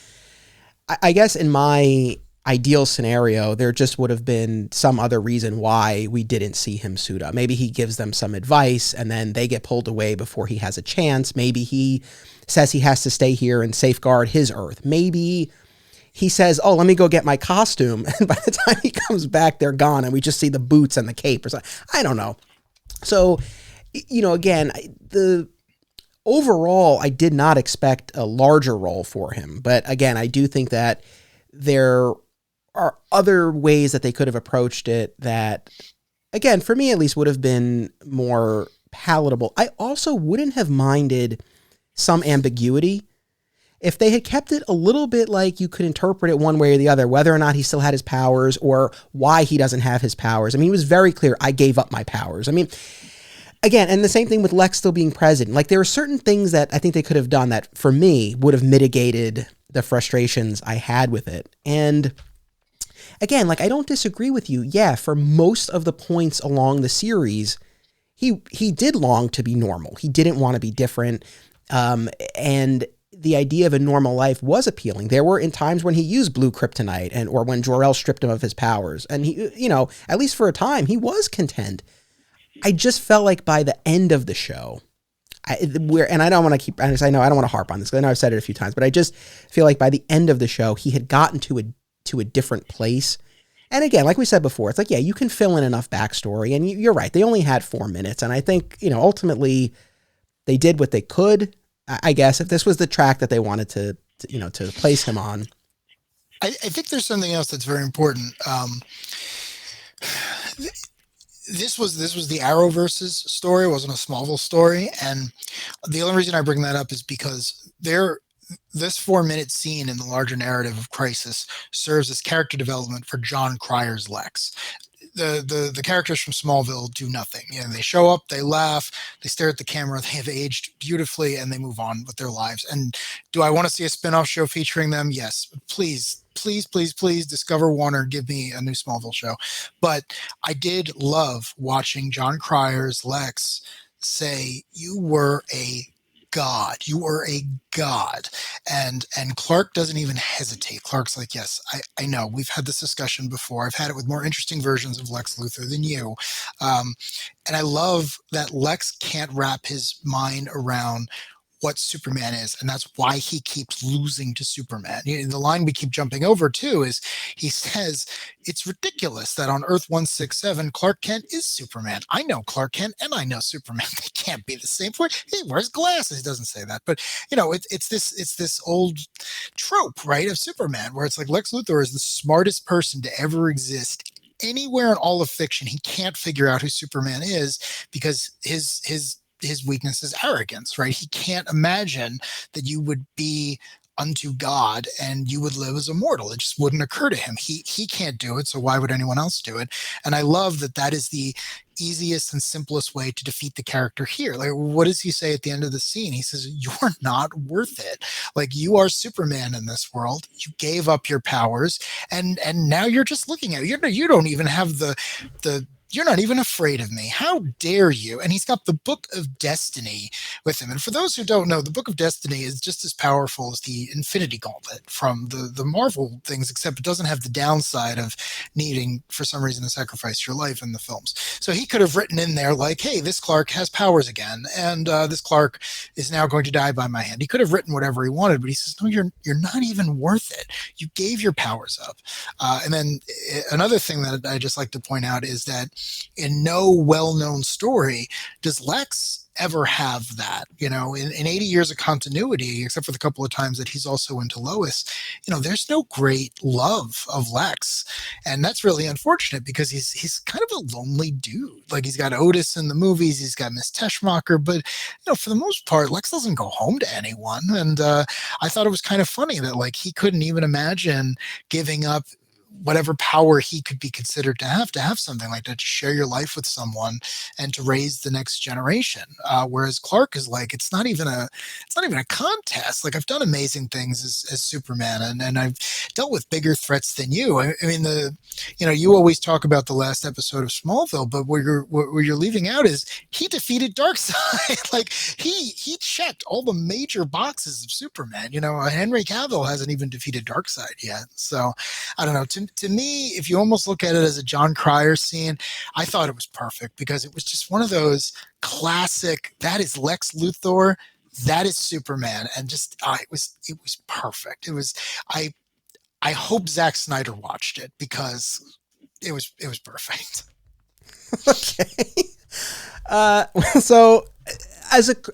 I guess in my ideal scenario, there just would have been some other reason why we didn't see him suit up. Maybe he gives them some advice and then they get pulled away before he has a chance. Maybe he says he has to stay here and safeguard his Earth. Maybe he says, oh, let me go get my costume. And by the time he comes back, they're gone. And we just see the boots and the cape or something. I don't know. So, again, overall, I did not expect a larger role for him. But again, I do think that there are other ways that they could have approached it that, again, for me at least, would have been more palatable. I also wouldn't have minded some ambiguity if they had kept it a little bit like you could interpret it one way or the other, whether or not he still had his powers or why he doesn't have his powers. I mean, he was very clear, I gave up my powers. I mean, again, and the same thing with Lex still being president. Like, there are certain things that I think they could have done that, for me, would have mitigated the frustrations I had with it. And again, like, I don't disagree with you. Yeah, for most of the points along the series, he did long to be normal. He didn't want to be different. And the idea of a normal life was appealing. There were in times when he used blue kryptonite or when Jor-El stripped him of his powers. And he, at least for a time, he was content. I just felt like by the end of the show, and I don't want to I know I don't want to harp on this because I know I've said it a few times, but I just feel like by the end of the show, he had gotten to a different place. And again, like we said before, it's like, yeah, you can fill in enough backstory, and you're right. They only had 4 minutes. And I think, ultimately they did what they could. I guess if this was the track that they wanted to place him on. I think there's something else that's very important. This was the Arrowverse's story. It wasn't a Smallville story. And the only reason I bring that up is because this 4-minute scene in the larger narrative of Crisis serves as character development for John Cryer's Lex. The characters from Smallville do nothing. They show up, they laugh, they stare at the camera, they have aged beautifully, and they move on with their lives. And do I want to see a spin-off show featuring them? Yes. Please, Discover Warner, give me a new Smallville show. But I did love watching John Cryer's Lex say, you were a God. You were a god. And Clark doesn't even hesitate. Clark's like, yes, I know. We've had this discussion before. I've had it with more interesting versions of Lex Luthor than you. And I love that Lex can't wrap his mind around what Superman is, and that's why he keeps losing to Superman. The line we keep jumping over too is he says it's ridiculous that on Earth 167 Clark Kent is Superman. I know Clark Kent and I know Superman. They can't be the same. He wears glasses. He doesn't say that, but it's this old trope, right, of Superman, where it's like Lex Luthor is the smartest person to ever exist anywhere in all of fiction. He can't figure out who Superman is because his weakness is arrogance, right? He can't imagine that you would be unto God and you would live as a mortal. It just wouldn't occur to him. He can't do it, so why would anyone else do it? And I love that is the easiest and simplest way to defeat the character here. Like, what does he say at the end of the scene? He says, you're not worth it. Like, you are Superman in this world. You gave up your powers, and now you're just looking at it. You don't even have the you're not even afraid of me. How dare you? And he's got the Book of Destiny with him. And for those who don't know, the Book of Destiny is just as powerful as the Infinity Gauntlet from the Marvel things, except it doesn't have the downside of needing, for some reason, to sacrifice your life in the films. So he could have written in there like, hey, this Clark has powers again, and this Clark is now going to die by my hand. He could have written whatever he wanted, but he says, no, you're not even worth it. You gave your powers up. And then another thing that I just like to point out is that in no well-known story does Lex ever have that. In 80 years of continuity, except for the couple of times that he's also into Lois, there's no great love of Lex. And that's really unfortunate because he's kind of a lonely dude. Like, he's got Otis in the movies, he's got Miss Teschmacher, but for the most part, Lex doesn't go home to anyone. And I thought it was kind of funny that, like, he couldn't even imagine giving up whatever power he could be considered to have something like that, to share your life with someone and to raise the next generation. Whereas Clark is like, it's not even a contest. Like, I've done amazing things as Superman, and I've dealt with bigger threats than you. I mean, you always talk about the last episode of Smallville, but where you're leaving out is he defeated Darkseid. Like, he checked all the major boxes of Superman. Henry Cavill hasn't even defeated Darkseid yet. So I don't know. To me, if you almost look at it as a John Cryer scene, I thought it was perfect because it was just one of those classic, that is Lex Luthor, that is Superman, and just it was perfect. I hope Zack Snyder watched it because it was perfect. Okay. So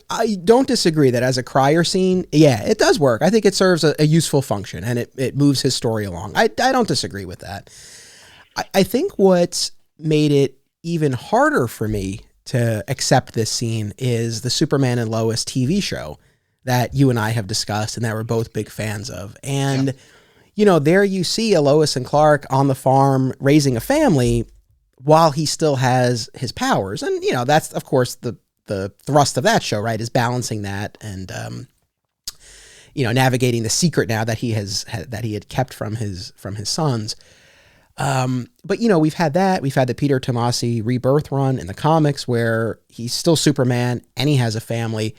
I don't disagree that as a Cryer scene, yeah, it does work. I think it serves a useful function and it moves his story along. I don't disagree with that. I think what's made it even harder for me to accept this scene is the Superman and Lois TV show that you and I have discussed and that we're both big fans of. And, there you see a Lois and Clark on the farm raising a family while he still has his powers. And, that's, of course, the thrust of that show, right, is balancing that and, navigating the secret now that he had kept from his sons. But we've had the Peter Tomasi rebirth run in the comics where he's still Superman and he has a family.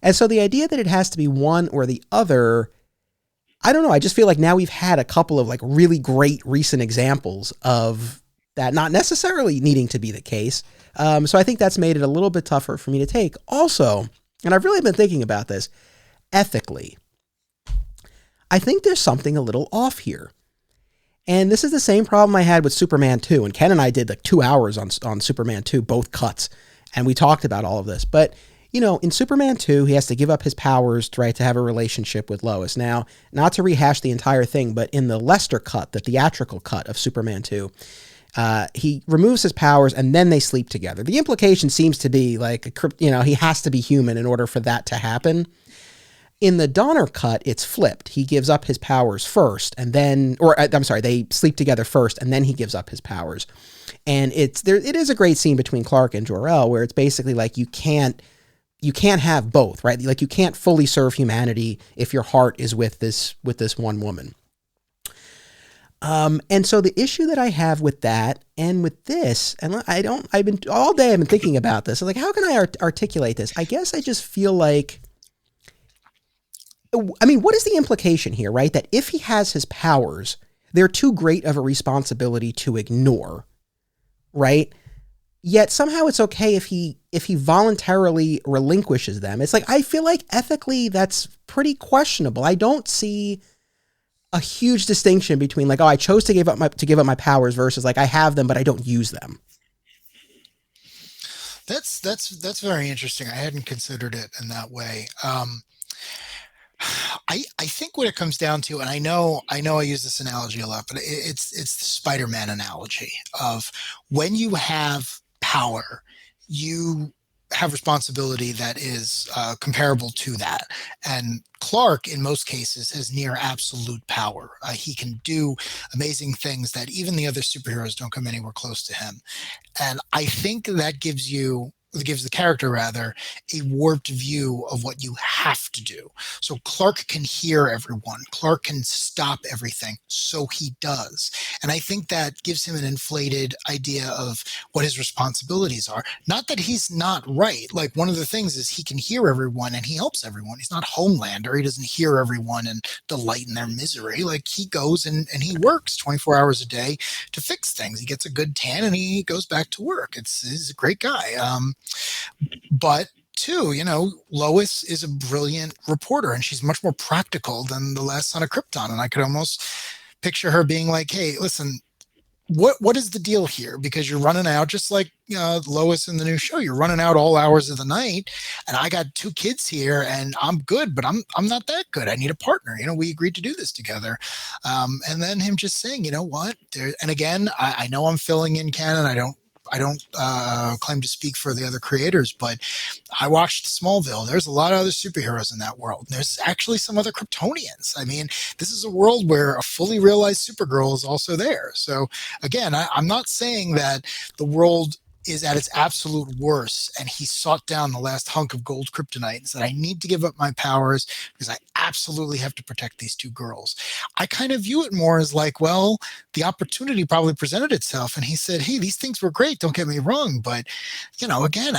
And so the idea that it has to be one or the other, I don't know. I just feel like now we've had a couple of like really great recent examples of that not necessarily needing to be the case. So I think that's made it a little bit tougher for me to take. Also, and I've really been thinking about this, ethically, I think there's something a little off here. And this is the same problem I had with Superman 2. And Ken and I did like 2 hours on Superman 2, both cuts. And we talked about all of this. But, in Superman 2, he has to give up his powers to have a relationship with Lois. Now, not to rehash the entire thing, but in the Lester cut, the theatrical cut of Superman 2, he removes his powers and then they sleep together. The implication seems to be like, he has to be human in order for that to happen. In the Donner cut, it's flipped. He gives up his powers first and then, they sleep together first and then he gives up his powers. And it is a great scene between Clark and Jor-El where it's basically like you can't have both, right? Like you can't fully serve humanity if your heart is with this one woman. And so the issue that I have with that and with this, and I've been thinking about this. I'm like, how can I articulate this? I guess I just feel like, what is the implication here, right? That if he has his powers, they're too great of a responsibility to ignore, right? Yet somehow it's okay if he voluntarily relinquishes them. It's like, I feel like ethically that's pretty questionable. I don't see a huge distinction between like, I chose to give up my powers versus like I have them, but I don't use them. That's very interesting. I hadn't considered it in that way. I think what it comes down to, and I know I use this analogy a lot, but it's the Spider-Man analogy of when you have power, you have responsibility that is comparable to that. And Clark, in most cases, has near absolute power. He can do amazing things that even the other superheroes don't come anywhere close to him. And I think that gives the character rather a warped view of what you have to do. So Clark can hear everyone. Clark can stop everything. So he does. And I think that gives him an inflated idea of what his responsibilities are. Not that he's not right. Like one of the things is he can hear everyone and he helps everyone. He's not Homelander. He doesn't hear everyone and delight in their misery. Like he goes and he works 24 hours a day to fix things. He gets a good tan and he goes back to work. He's a great guy. But too, Lois is a brilliant reporter and she's much more practical than the last son of Krypton. And I could almost picture her being like, hey, listen, what is the deal here? Because you're running out, just like Lois in the new show, you're running out all hours of the night and I got 2 kids here and I'm good, but I'm not that good. I need a partner. We agreed to do this together. And then him just saying, you know what? And again, I know I'm filling in canon. I don't claim to speak for the other creators, but I watched Smallville. There's a lot of other superheroes in that world. There's actually some other Kryptonians. I mean, this is a world where a fully realized Supergirl is also there. So again, I'm not saying that the world is at its absolute worst, and he sought down the last hunk of gold kryptonite and said, I need to give up my powers because I absolutely have to protect these two girls. I kind of view it more as like, well, the opportunity probably presented itself, and he said, hey, these things were great, don't get me wrong, but again,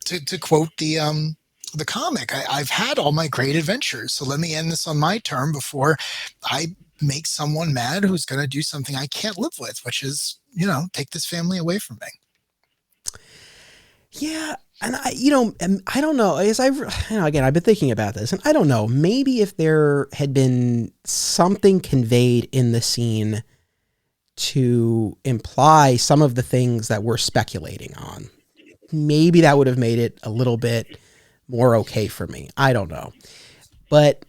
to quote the comic, I've had all my great adventures, so let me end this on my term before I make someone mad who's going to do something I can't live with, which is, take this family away from me. Yeah. And I don't know, as again, I've been thinking about this, and I don't know, maybe if there had been something conveyed in the scene to imply some of the things that we're speculating on, maybe that would have made it a little bit more okay for me. I don't know. But,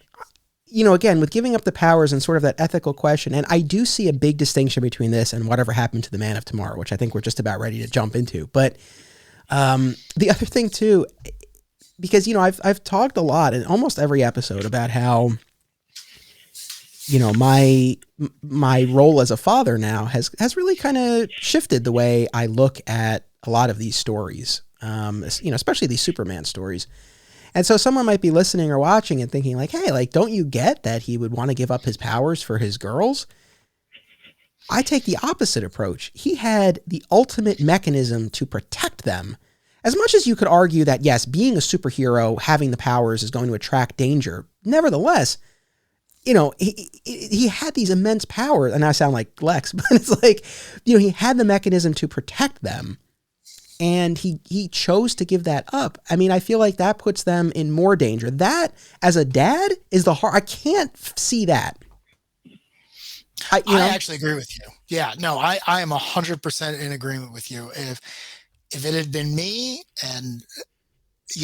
again, with giving up the powers and sort of that ethical question, and I do see a big distinction between this and whatever happened to the Man of Tomorrow, which I think we're just about ready to jump into. But the other thing too, because, I've talked a lot in almost every episode about how, my role as a father now has really kind of shifted the way I look at a lot of these stories, especially these Superman stories. And so someone might be listening or watching and thinking like, hey, like, don't you get that he would want to give up his powers for his girls? I take the opposite approach. He had the ultimate mechanism to protect them. As much as you could argue that, yes, being a superhero, having the powers is going to attract danger. Nevertheless, he had these immense powers, and I sound like Lex, but it's like, he had the mechanism to protect them, and he chose to give that up. I mean, I feel like that puts them in more danger. That, as a dad, is the hard. I can't see that. I actually agree with you. Yeah, no, I am 100% in agreement with you. If it had been me, and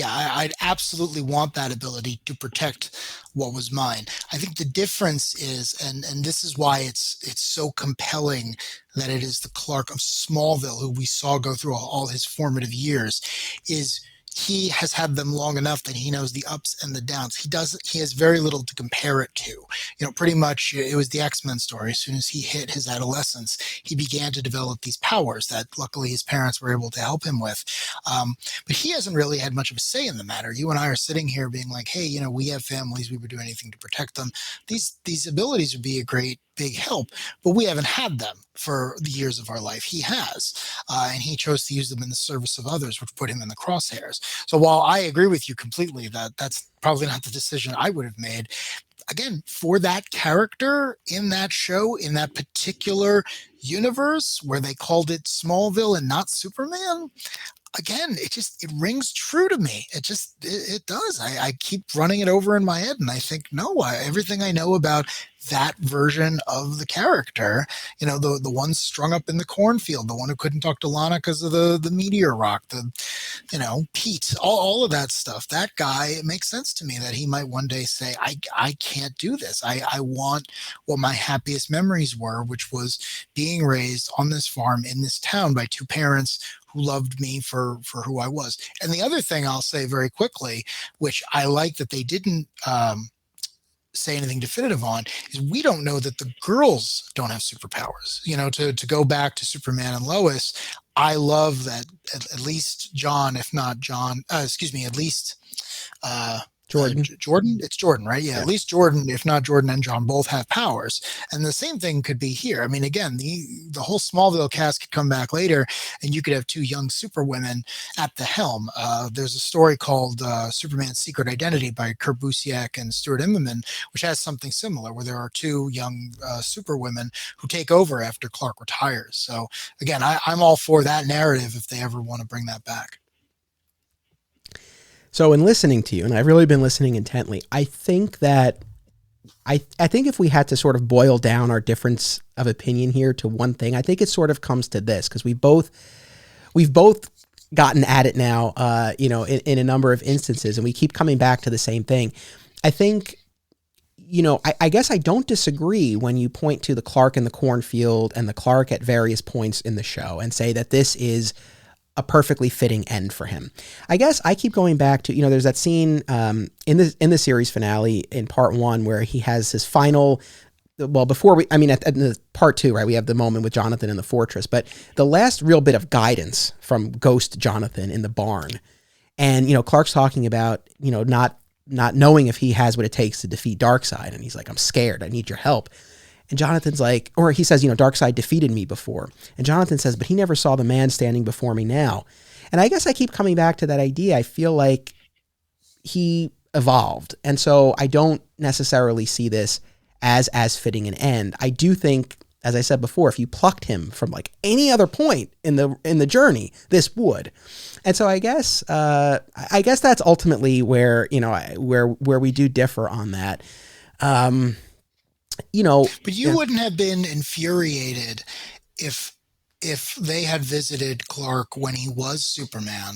I'd absolutely want that ability to protect what was mine. I think the difference is, and this is why it's so compelling that it is the Clark of Smallville who we saw go through all his formative years, is he has had them long enough that he knows the ups and the downs. He has very little to compare it to. Pretty much it was the X-Men story. As soon as he hit his adolescence, he began to develop these powers that luckily his parents were able to help him with. But he hasn't really had much of a say in the matter. You and I are sitting here being like, hey, we have families. We would do anything to protect them. These abilities would be a great big help, but we haven't had them for the years of our life. He has, and he chose to use them in the service of others, which put him in the crosshairs. So while I agree with you completely that that's probably not the decision I would have made, again, for that character in that show, in that particular universe where they called it Smallville and not Superman, again, it rings true to me. It does. I keep running it over in my head, and I think, no, everything I know about that version of the character, the one strung up in the cornfield, the one who couldn't talk to Lana because of the meteor rock, Pete, all of that stuff, that guy, it makes sense to me that he might one day say, I can't do this. I want what my happiest memories were, which was being raised on this farm in this town by two parents who loved me for who I was. And the other thing I'll say very quickly, which I like that they didn't say anything definitive on, is we don't know that the girls don't have superpowers. To go back to Superman and Lois, I love that at least John, if not John, at least Jordan. It's Jordan, right? Yeah, at least Jordan, if not Jordan and John, both have powers. And the same thing could be here. I mean, again, the whole Smallville cast could come back later, and you could have two young superwomen at the helm. There's a story called Superman's Secret Identity by Kurt Busiek and Stuart Immonen, which has something similar, where there are two young superwomen who take over after Clark retires. So again, I'm all for that narrative if they ever want to bring that back. So in listening to you, and I've really been listening intently, I think that I think if we had to sort of boil down our difference of opinion here to one thing, I think it sort of comes to this, because we've both gotten at it now, in a number of instances, and we keep coming back to the same thing. I think, I guess I don't disagree when you point to the Clark in the cornfield and the Clark at various points in the show and say that this is a perfectly fitting end for him. I guess I keep going back to, there's that scene in the series finale in part 1 where he has his final, well, before at the part 2, right, we have the moment with Jonathan in the fortress, but the last real bit of guidance from Ghost Jonathan in the barn. And, Clark's talking about, not knowing if he has what it takes to defeat Darkseid. And he's like, I'm scared. I need your help. And Jonathan's like, or he says, Darkseid defeated me before. And Jonathan says, but he never saw the man standing before me now. And I guess I keep coming back to that idea. I feel like he evolved. And so I don't necessarily see this as fitting an end. I do think, as I said before, if you plucked him from like any other point in the journey, this would. And so I guess that's ultimately where, where we do differ on that. But you wouldn't have been infuriated if they had visited Clark when he was Superman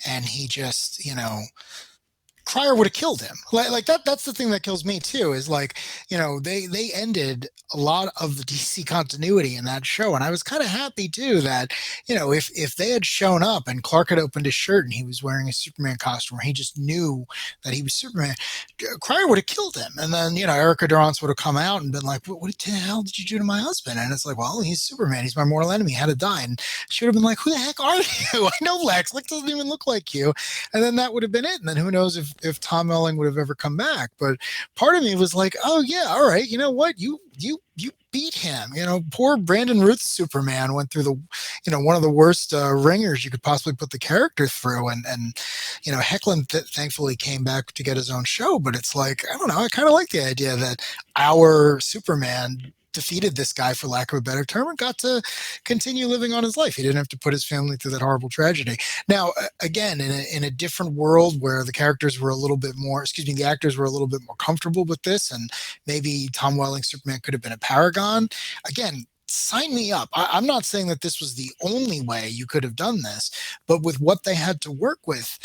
and he just, Cryer would have killed him. Like that's the thing that kills me too, is like, they ended a lot of the DC continuity in that show. And I was kind of happy too that, if they had shown up and Clark had opened his shirt and he was wearing a Superman costume, or he just knew that he was Superman, Cryer would have killed him. And then, Erica Durance would have come out and been like, what the hell did you do to my husband? And it's like, well, he's Superman. He's my mortal enemy. He had to die. And she would have been like, who the heck are you? I know Lex. Lex doesn't even look like you. And then that would have been it. And then who knows if Tom Welling would have ever come back. But part of me was like, oh yeah, all right, you know what, you beat him. Poor Brandon Routh's Superman went through the one of the worst ringers you could possibly put the character through, and Hecklin thankfully came back to get his own show. But it's like, I don't know, I kind of like the idea that our Superman defeated this guy, for lack of a better term, and got to continue living on his life. He didn't have to put his family through that horrible tragedy. Now, again, in a different world where the actors were a little bit more comfortable with this, and maybe Tom Welling's Superman could have been a paragon. Again, sign me up. I'm not saying that this was the only way you could have done this, but with what they had to work with,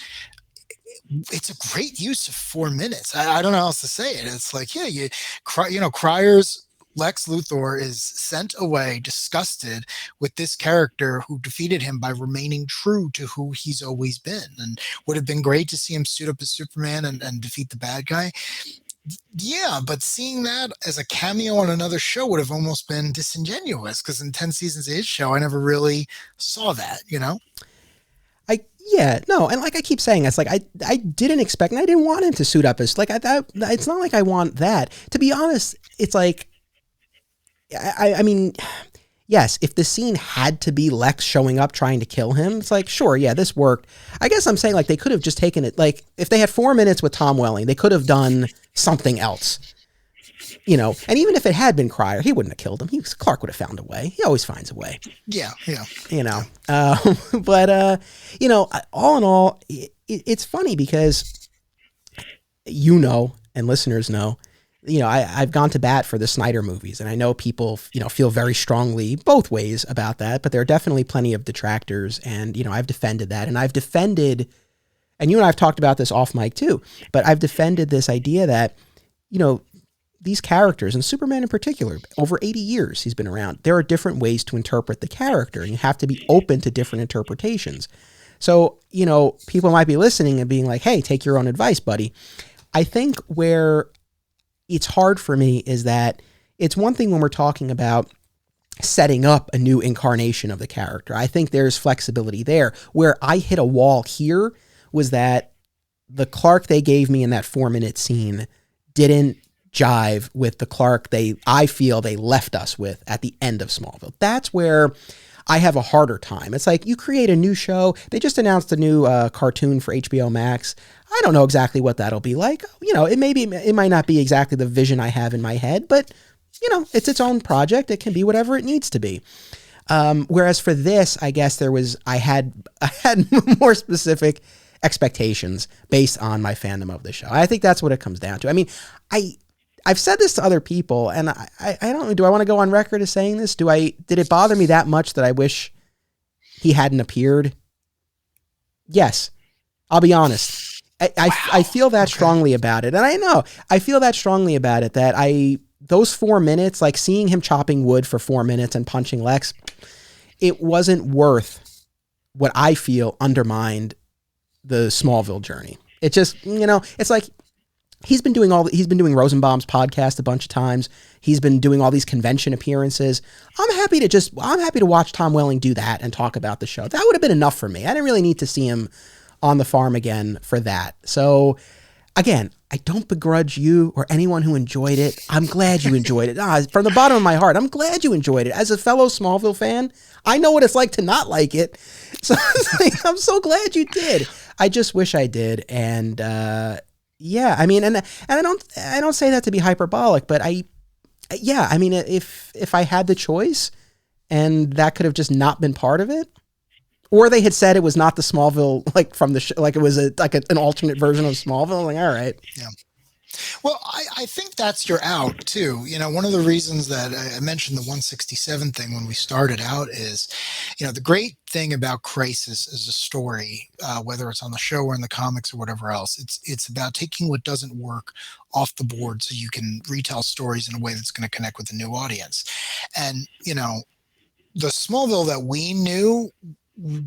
it's a great use of 4 minutes. I don't know how else to say it. It's like, yeah, Cryer's Lex Luthor is sent away disgusted with this character who defeated him by remaining true to who he's always been, and would have been great to see him suit up as Superman and defeat the bad guy. Yeah, but seeing that as a cameo on another show would have almost been disingenuous, because in 10 seasons of his show, I never really saw that, Yeah, no, and like I keep saying, it's like I didn't expect, and I didn't want him to suit up as, like, it's not like I want that. To be honest, it's like, I mean, yes, if the scene had to be Lex showing up trying to kill him, it's like, sure, yeah, this worked. I guess I'm saying, like, they could have just taken it, like, if they had 4 minutes with Tom Welling, they could have done something else, and even if it had been Cryer, he wouldn't have killed him. Clark would have found a way. He always finds a way. Yeah. But all in all, it's funny because, and listeners know, I've gone to bat for the Snyder movies, and I know people, feel very strongly both ways about that, but there are definitely plenty of detractors, and, I've defended that, and and you and I have talked about this off mic too, but I've defended this idea that, these characters, and Superman in particular, over 80 years he's been around, there are different ways to interpret the character, and you have to be open to different interpretations. So, people might be listening and being like, hey, take your own advice, buddy. I think where it's hard for me is that it's one thing when we're talking about setting up a new incarnation of the character. I think there's flexibility there. Where I hit a wall here was that the Clark they gave me in that 4-minute scene didn't jive with the Clark I feel they left us with at the end of Smallville. That's where I have a harder time. It's like, you create a new show. They just announced a new cartoon for HBO Max. I don't know exactly what that'll be like. It might not be exactly the vision I have in my head, but it's its own project. It can be whatever it needs to be. Whereas for this, I guess I had more specific expectations based on my fandom of the show. I think that's what it comes down to. I mean, I've said this to other people, and I don't know, do I want to go on record as saying this? Did it bother me that much that I wish he hadn't appeared? Yes. I'll be honest. I feel that strongly about it. And I know I feel that strongly about it, that those 4 minutes, like seeing him chopping wood for 4 minutes and punching Lex, it wasn't worth what I feel undermined the Smallville journey. It just, it's like he's been doing Rosenbaum's podcast a bunch of times. He's been doing all these convention appearances. I'm happy to watch Tom Welling do that and talk about the show. That would have been enough for me. I didn't really need to see him on the farm again for that. So again, I don't begrudge you or anyone who enjoyed it. I'm glad you enjoyed it. From the bottom of my heart, I'm glad you enjoyed it. As a fellow Smallville fan, I know what it's like to not like it. So I'm so glad you did. I just wish I did. And yeah, I mean, and I don't say that to be hyperbolic, but if I had the choice and that could have just not been part of it, or they had said it was not the Smallville, like from the like it was an alternate version of Smallville. Like, all right. Yeah. Well, I think that's your out too. One of the reasons that I mentioned the 167 thing when we started out is, the great thing about Crisis as a story, whether it's on the show or in the comics or whatever else, it's about taking what doesn't work off the board so you can retell stories in a way that's going to connect with a new audience. And, the Smallville that we knew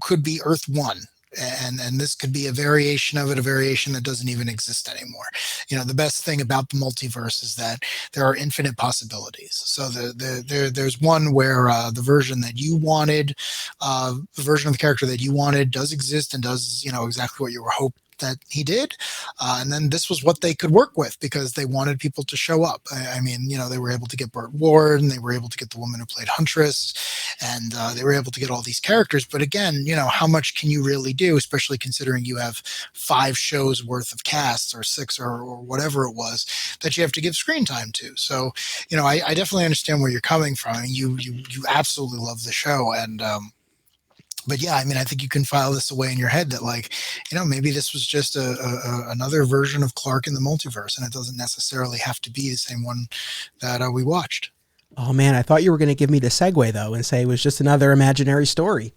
could be Earth 1. And this could be a variation of it, a variation that doesn't even exist anymore. The best thing about the multiverse is that there are infinite possibilities. So there's one where the version that you wanted, the version of the character that you wanted does exist and does, exactly what you were hoping that he did. And then this was what they could work with because they wanted people to show up. I mean, they were able to get Burt Ward and they were able to get the woman who played Huntress and they were able to get all these characters. But again, how much can you really do, especially considering you have 5 shows worth of casts or 6 or whatever it was that you have to give screen time to. So, I definitely understand where you're coming from. I mean, you absolutely love the show. And, but yeah, I mean, I think you can file this away in your head that maybe this was just another version of Clark in the multiverse, and it doesn't necessarily have to be the same one that we watched. Oh man, I thought you were going to give me the segue though and say it was just another imaginary story.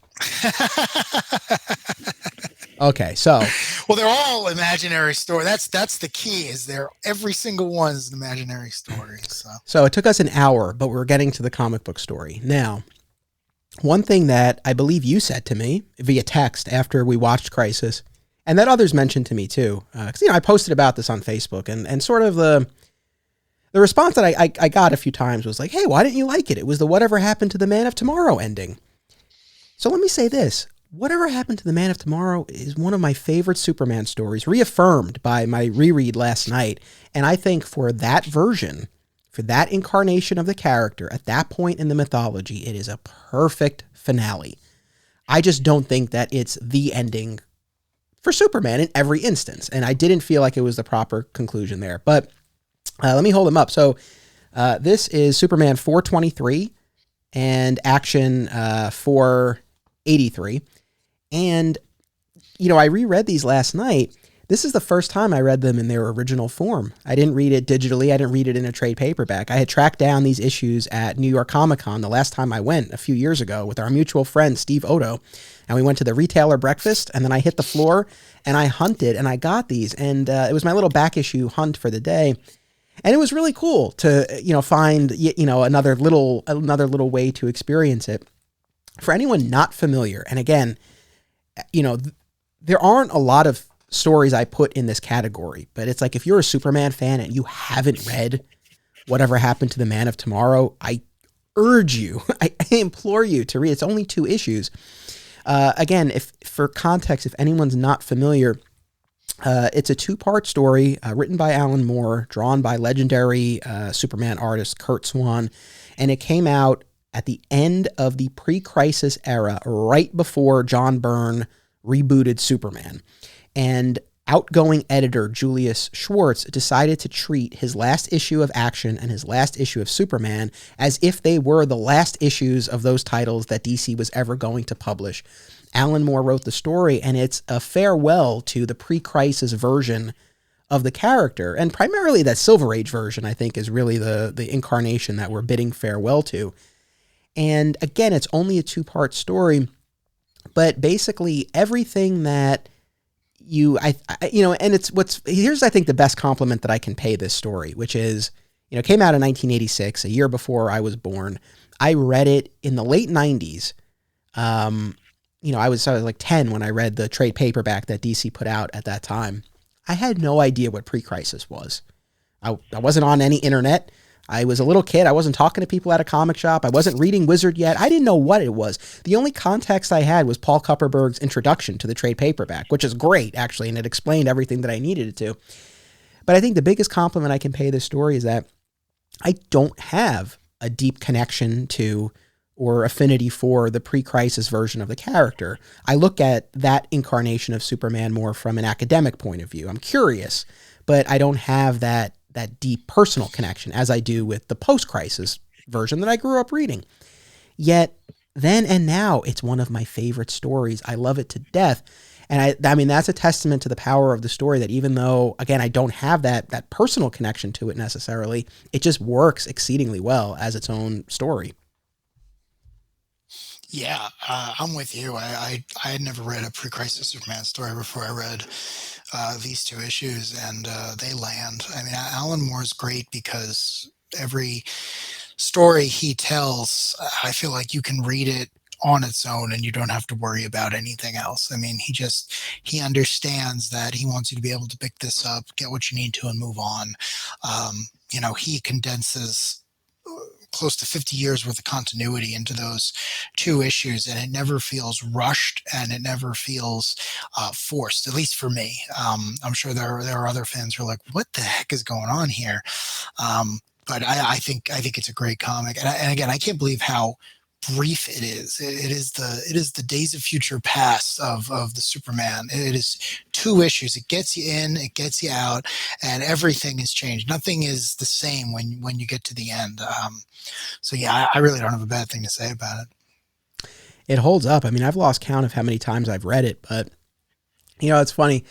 Okay, so well, they're all imaginary story. That's the key. Is every single one is an imaginary story. So it took us an hour, but we're getting to the comic book story now. One thing that I believe you said to me via text after we watched Crisis, and that others mentioned to me too, because I posted about this on Facebook, and sort of the response that I got a few times was like, "Hey, why didn't you like it? It was the Whatever Happened to the Man of Tomorrow ending." So let me say this: Whatever Happened to the Man of Tomorrow is one of my favorite Superman stories, reaffirmed by my reread last night, and I think for that version. For that incarnation of the character at that point in the mythology, it is a perfect finale. I just don't think that it's the ending for Superman in every instance. And I didn't feel like it was the proper conclusion there. But let me hold them up. So this is Superman 423 and Action 483. And, I reread these last night. This is the first time I read them in their original form. I didn't read it digitally. I didn't read it in a trade paperback. I had tracked down these issues at New York Comic Con the last time I went a few years ago with our mutual friend, Steve Odo. And we went to the retailer breakfast, and then I hit the floor, and I hunted, and I got these. And it was my little back issue hunt for the day. And it was really cool to, find, another little way to experience it. For anyone not familiar, and again, there aren't a lot of stories I put in this category, but it's like if you're a Superman fan and you haven't read Whatever Happened to the Man of Tomorrow, I urge you, I implore you to read. It's only 2 issues. Again, for context, if anyone's not familiar, it's a 2-part story written by Alan Moore, drawn by legendary Superman artist Curt Swan, and it came out at the end of the pre-Crisis era, right before John Byrne rebooted Superman. And outgoing editor Julius Schwartz decided to treat his last issue of Action and his last issue of Superman as if they were the last issues of those titles that DC was ever going to publish. Alan Moore wrote the story, and it's a farewell to the pre-Crisis version of the character. And primarily that Silver Age version, I think, is really the incarnation that we're bidding farewell to. And again, it's only a 2-part story, but basically everything that and here's, I think, the best compliment that I can pay this story, which is, it came out in 1986, a year before I was born. I read it in the late 90s, I was like 10 when I read the trade paperback that DC put out at that time. I had no idea what pre-crisis was. I wasn't on any internet. I was a little kid. I wasn't talking to people at a comic shop. I wasn't reading Wizard yet. I didn't know what it was. The only context I had was Paul Kupperberg's introduction to the trade paperback, which is great, actually, and it explained everything that I needed it to. But I think the biggest compliment I can pay this story is that I don't have a deep connection to or affinity for the pre-crisis version of the character. I look at that incarnation of Superman more from an academic point of view. I'm curious, but I don't have that deep personal connection as I do with the post-crisis version that I grew up reading. Yet then and now, it's one of my favorite stories. I love it to death. And I mean, that's a testament to the power of the story, that even though, again, I don't have that personal connection to it necessarily, it just works exceedingly well as its own story. Yeah, I'm with you. I had never read a pre-crisis Superman story before I read these two issues, and they land. I mean, Alan Moore's great because every story he tells, I feel like you can read it on its own and you don't have to worry about anything else. I mean, he understands that he wants you to be able to pick this up, get what you need to, and move on. He condenses close to 50 years worth of continuity into those two issues, and it never feels rushed and it never feels forced, at least for me. I'm sure there are other fans who are like, what the heck is going on here? But I think it's a great comic. And again, I can't believe how brief it is. It is the Days of Future Past of the Superman. It is 2 issues. It gets you in, it gets you out, and everything has changed. Nothing is the same when you get to the end. So yeah, I really don't have a bad thing to say about it. It holds up. I mean, I've lost count of how many times I've read it, but it's funny.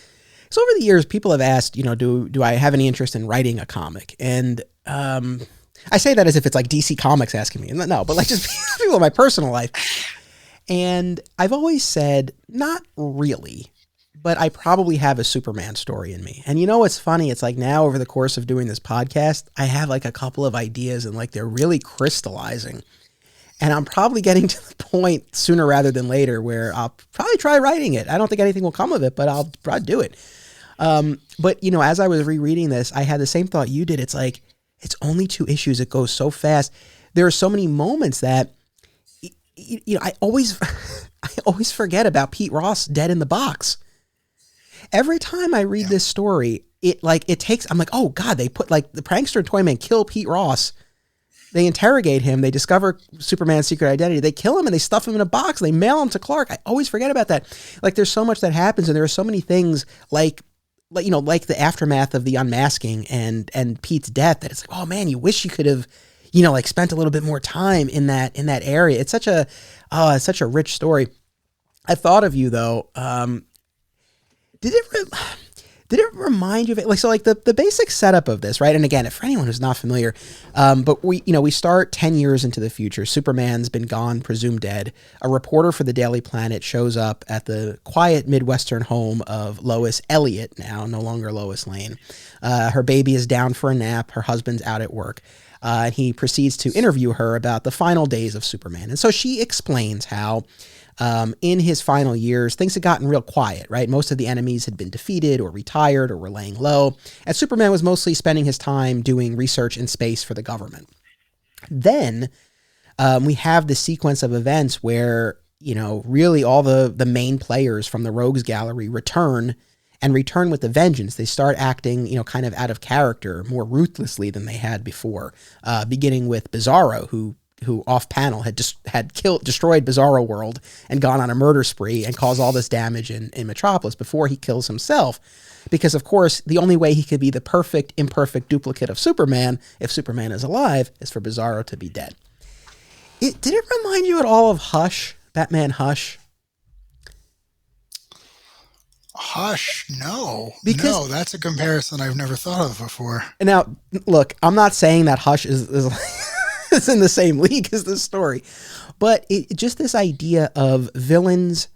So over the years, people have asked, do I have any interest in writing a comic? And I say that as if it's like DC Comics asking me. No, but like just people in my personal life. And I've always said, not really, but I probably have a Superman story in me. And what's funny? It's like now over the course of doing this podcast, I have like a couple of ideas and like they're really crystallizing. And I'm probably getting to the point sooner rather than later where I'll probably try writing it. I don't think anything will come of it, but I'll probably do it. But as I was rereading this, I had the same thought you did. It's like, it's only 2 issues. It goes so fast. There are so many moments that, I always forget about Pete Ross dead in the box. Every time I read this story, I'm like, oh God, they put like the prankster and Toyman kill Pete Ross. They interrogate him. They discover Superman's secret identity. They kill him and they stuff him in a box. They mail him to Clark. I always forget about that. Like there's so much that happens, and there are so many things like the aftermath of the unmasking and Pete's death, that it's like, oh man, you wish you could have, spent a little bit more time in that area. It's such a rich story. I thought of you though. Did it remind you of it? The basic setup of this, right? And again, for anyone who's not familiar, but we start 10 years into the future. Superman's been gone, presumed dead. A reporter for the Daily Planet shows up at the quiet Midwestern home of Lois Elliott, now no longer Lois Lane. Her baby is down for a nap. Her husband's out at work. He proceeds to interview her about the final days of Superman. And so she explains how in his final years, things had gotten real quiet, right? Most of the enemies had been defeated or retired or were laying low, and Superman was mostly spending his time doing research in space for the government. Then we have the sequence of events where, really all the main players from the Rogues Gallery return with a vengeance. They start acting, kind of out of character, more ruthlessly than they had before, beginning with Bizarro, who off panel had destroyed Bizarro World and gone on a murder spree and caused all this damage in Metropolis before he kills himself. Because of course, the only way he could be the perfect, imperfect duplicate of Superman, if Superman is alive, is for Bizarro to be dead. Did it remind you at all of Hush, Batman Hush? Hush, no. No, that's a comparison I've never thought of before. Now, look, I'm not saying that Hush is is in the same league as this story, but just this idea of villains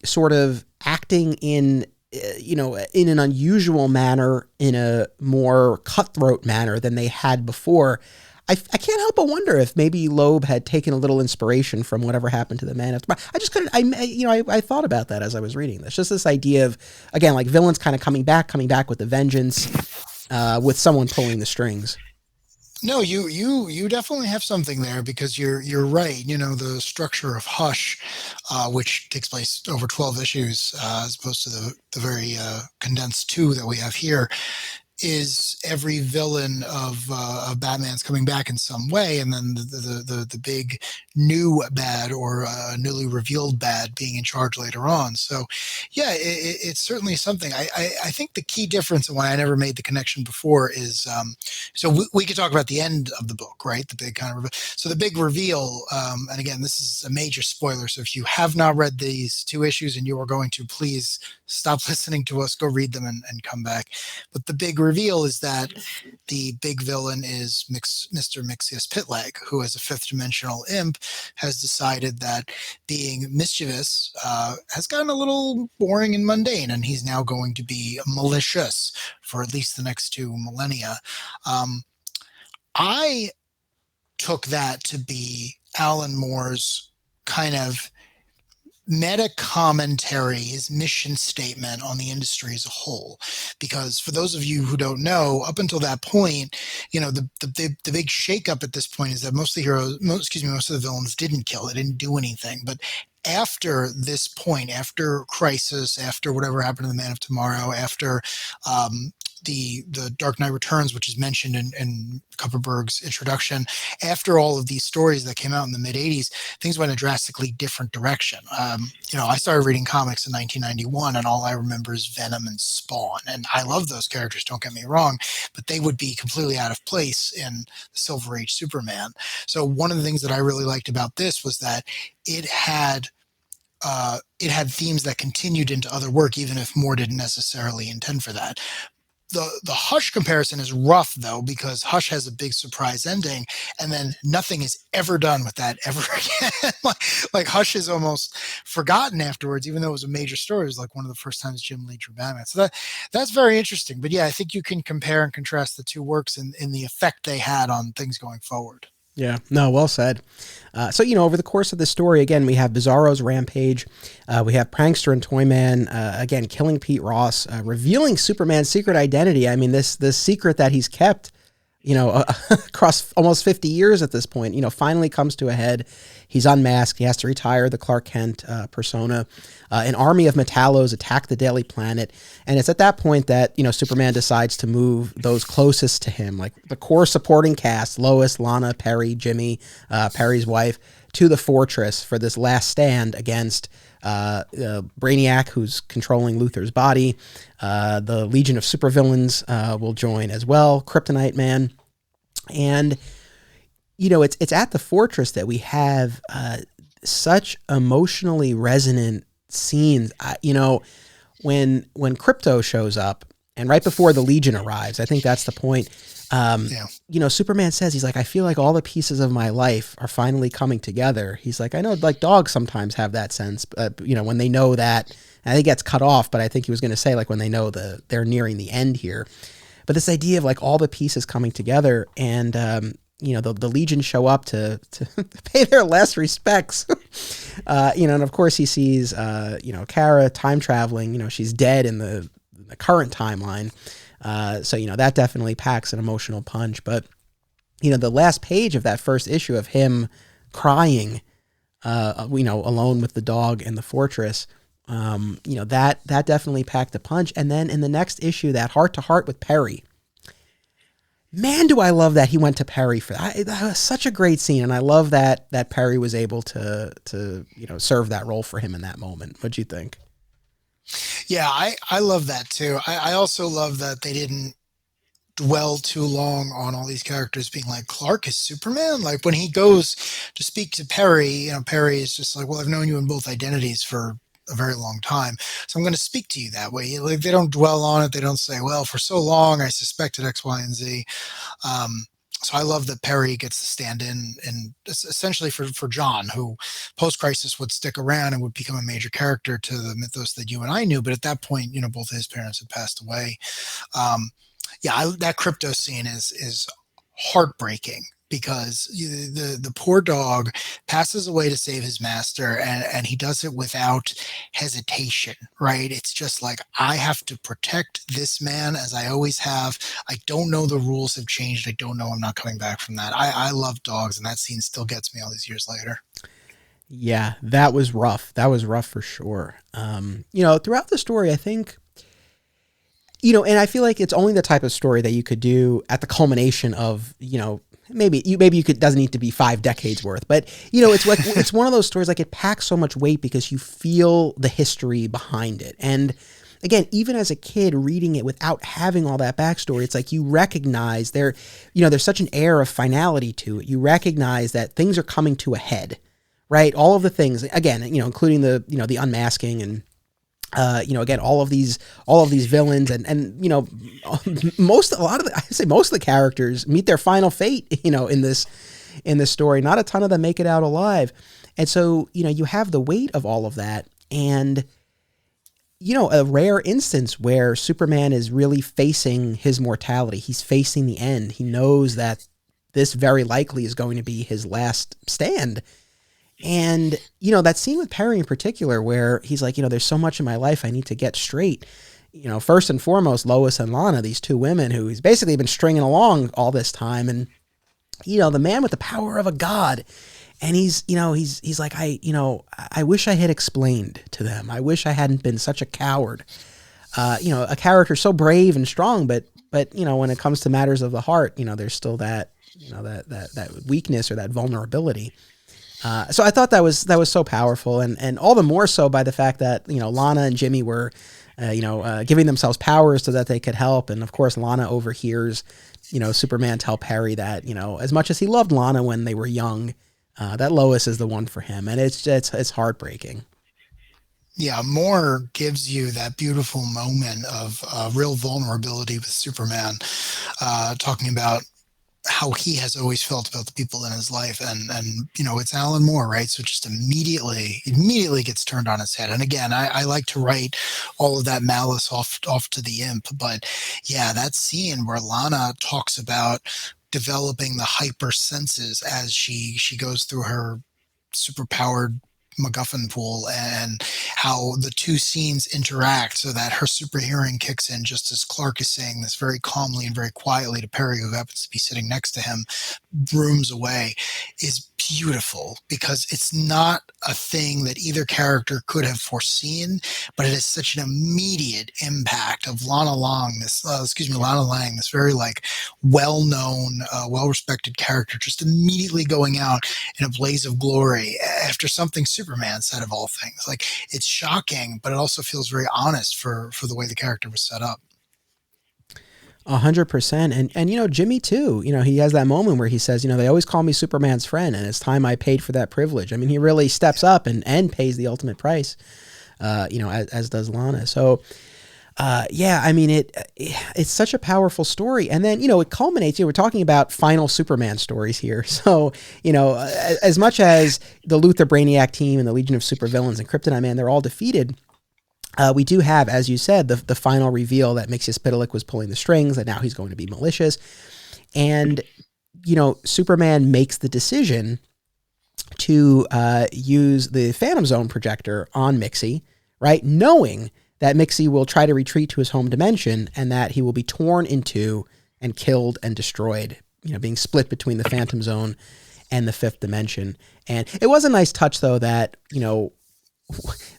sort of acting in an unusual manner, in a more cutthroat manner than they had before. I can't help but wonder if maybe Loeb had taken a little inspiration from whatever happened to the Man of Tomorrow. I just couldn't. I thought about that as I was reading this. Just this idea of, again, like villains kind of coming back with a vengeance, with someone pulling the strings. No, you definitely have something there because you're right. You know, the structure of Hush, which takes place over 12 issues, as opposed to the very condensed two that we have here, is every villain of Batman's coming back in some way, and then the big new bad or newly revealed bad being in charge later on. So, yeah, it's certainly something. I think the key difference and why I never made the connection before is so we could talk about the end of the book, right? The big kind of so the big reveal. And again, this is a major spoiler. So if you have not read these two issues and you are going to, please stop listening to us, go read them and come back. But the big reveal is that the big villain is Mr. Mixius Pitlag, who, as a fifth dimensional imp, has decided that being mischievous has gotten a little boring and mundane, and he's now going to be malicious for at least the next 2 millennia. I took that to be Alan Moore's kind of meta commentary, his mission statement on the industry as a whole. Because for those of you who don't know, up until that point, you know, the big shakeup at this point is that most of the villains didn't kill, they didn't do anything. But after this point, after Crisis, after whatever happened to the Man of Tomorrow, after the Dark Knight Returns, which is mentioned in Kupperberg's introduction, after all of these stories that came out in the mid 80s, things went a drastically different direction. You know, I started reading comics in 1991, and all I remember is Venom and Spawn. And I love those characters, don't get me wrong, but they would be completely out of place in the Silver Age Superman. So one of the things that I really liked about this was that it had themes that continued into other work, even if Moore didn't necessarily intend for that. The Hush comparison is rough, though, because Hush has a big surprise ending, and then nothing is ever done with that ever again. like Hush is almost forgotten afterwards, even though it was a major story. It was like one of the first times Jim Lee drew Batman. So that's very interesting. But yeah, I think you can compare and contrast the two works in the effect they had on things going forward. Yeah, no, well said. So, you know, over the course of the story, again, we have Bizarro's rampage. We have Prankster and Toyman, again, killing Pete Ross, revealing Superman's secret identity. I mean, this secret that he's kept, you know, across almost 50 years at this point, you know, finally comes to a head. He's unmasked. He has to retire the Clark Kent persona. An army of Metallos attack the Daily Planet. And it's at that point that, you know, Superman decides to move those closest to him, like the core supporting cast, Lois, Lana, Perry, Jimmy, Perry's wife, to the fortress for this last stand against Brainiac, who's controlling Luthor's body. The Legion of Supervillains will join as well, Kryptonite Man. And, you know, it's at the fortress that we have such emotionally resonant scenes. You know, when Krypto shows up, and right before the Legion arrives, I think that's the point. You know, Superman says, he's like, I feel like all the pieces of my life are finally coming together. He's like, I know, like, dogs sometimes have that sense, you know, when they know that, and I think it gets cut off, but I think he was going to say, like, when they know they're nearing the end here. But this idea of, like, all the pieces coming together, and you know, the Legion show up to pay their last respects. You know, and of course he sees, you know, Kara time traveling. You know, she's dead in the current timeline. So, you know, that definitely packs an emotional punch. But, you know, the last page of that first issue of him crying, you know, alone with the dog in the fortress, you know, that definitely packed a punch. And then in the next issue, that heart-to-heart with Perry. Man, do I love that he went to Perry for that. That was such a great scene, and I love that Perry was able to you know, serve that role for him in that moment. What'd you think? Yeah, I love that too. I also love that they didn't dwell too long on all these characters being like, Clark is Superman. Like when he goes to speak to Perry, you know, Perry is just like, well, I've known you in both identities for a very long time, so I'm going to speak to you that way. Like they don't dwell on it. They don't say, well, for so long I suspected X, Y, and Z. So I love that Perry gets to stand in and essentially for John, who post-crisis would stick around and would become a major character to the mythos that you and I knew. But at that point, you know, both of his parents had passed away. Yeah, that Krypto scene is heartbreaking. because the poor dog passes away to save his master, and he does it without hesitation, right? It's just like, I have to protect this man as I always have. I don't know the rules have changed. I don't know. I'm not coming back from that. I love dogs, and that scene still gets me all these years later. Yeah, that was rough. That was rough for sure. You know, throughout the story, I think, you know, and I feel like it's only the type of story that you could do at the culmination of, you know, maybe you could, doesn't need to be 5 decades worth, but you know, it's like, it's one of those stories, like it packs so much weight because you feel the history behind it. And again, even as a kid reading it without having all that backstory, it's like you recognize there, you know, there's such an air of finality to it. You recognize that things are coming to a head, right? All of the things, again, you know, including the, you know, the unmasking and, you know, again, all of these villains and, you know, most of the characters meet their final fate, you know, in this story. Not a ton of them make it out alive. And so, you know, you have the weight of all of that, and, you know, a rare instance where Superman is really facing his mortality. He's facing the end. He knows that this very likely is going to be his last stand. And, you know, that scene with Perry in particular, where he's like, you know, there's so much in my life I need to get straight. You know, first and foremost, Lois and Lana, these two women who he's basically been stringing along all this time. And, you know, the man with the power of a god. And he's, you know, he's like, I wish I had explained to them. I wish I hadn't been such a coward. You know, a character so brave and strong, but, you know, when it comes to matters of the heart, you know, there's still that, you know, that weakness or that vulnerability. So I thought that was so powerful, and all the more so by the fact that, you know, Lana and Jimmy were, you know, giving themselves powers so that they could help. And of course, Lana overhears, you know, Superman tell Perry that, you know, as much as he loved Lana when they were young, that Lois is the one for him. And it's heartbreaking. Yeah, Moore gives you that beautiful moment of real vulnerability with Superman, talking about how he has always felt about the people in his life, and you know, it's Alan Moore, right? So just immediately gets turned on its head. And again, I like to write all of that malice off to the imp, but yeah, that scene where Lana talks about developing the hyper senses as she goes through her superpowered MacGuffin pool, and how the two scenes interact so that her super hearing kicks in just as Clark is saying this very calmly and very quietly to Perry, who happens to be sitting next to him rooms away, is beautiful, because it's not a thing that either character could have foreseen, but it is such an immediate impact of Lana Lang, this very like well-known, well-respected character, just immediately going out in a blaze of glory after something Superman said, of all things. Like, it's shocking, but it also feels very honest for the way the character was set up. 100%. And, you know, Jimmy too, you know, he has that moment where he says, you know, they always call me Superman's friend, and it's time I paid for that privilege. I mean, he really steps up and pays the ultimate price, you know, as does Lana. So, yeah, I mean, it's such a powerful story. And then, you know, it culminates, you know, we're talking about final Superman stories here. So, you know, as much as the Luthor Brainiac team and the Legion of Supervillains and Kryptonite Man, they're all defeated. We do have, as you said, the final reveal that Mxyzptlk was pulling the strings, that now he's going to be malicious. And, you know, Superman makes the decision to use the Phantom Zone projector on Mixie, right? Knowing that Mixie will try to retreat to his home dimension, and that he will be torn into and killed and destroyed, you know, being split between the Phantom Zone and the fifth dimension. And it was a nice touch, though, that, you know,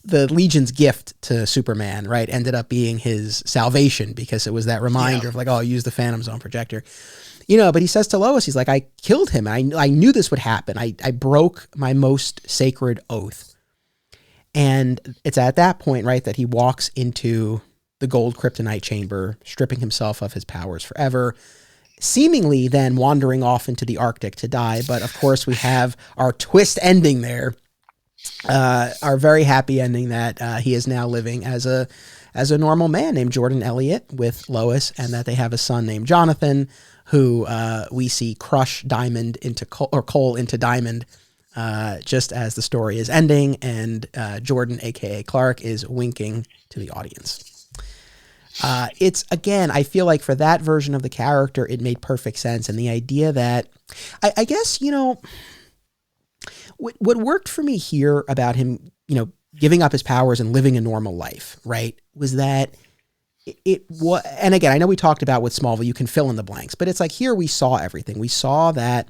the Legion's gift to Superman, right, ended up being his salvation, because it was that reminder of like, oh, use the Phantom Zone projector, you know. But he says to Lois, he's like, I killed him. I knew this would happen. I broke my most sacred oath. And it's at that point, right, that he walks into the gold kryptonite chamber, stripping himself of his powers forever, seemingly then wandering off into the Arctic to die. But of course, we have our twist ending there. Our very happy ending that he is now living as a normal man named Jordan Elliott with Lois, and that they have a son named Jonathan, who we see crush diamond into coal into diamond, just as the story is ending, and Jordan, aka Clark, is winking to the audience. It's, again, I feel like for that version of the character, it made perfect sense, and the idea that, I guess, what worked for me here about him, giving up his powers and living a normal life, right, was that it was, and again, I know we talked about with Smallville, you can fill in the blanks, but it's like here we saw everything. We saw that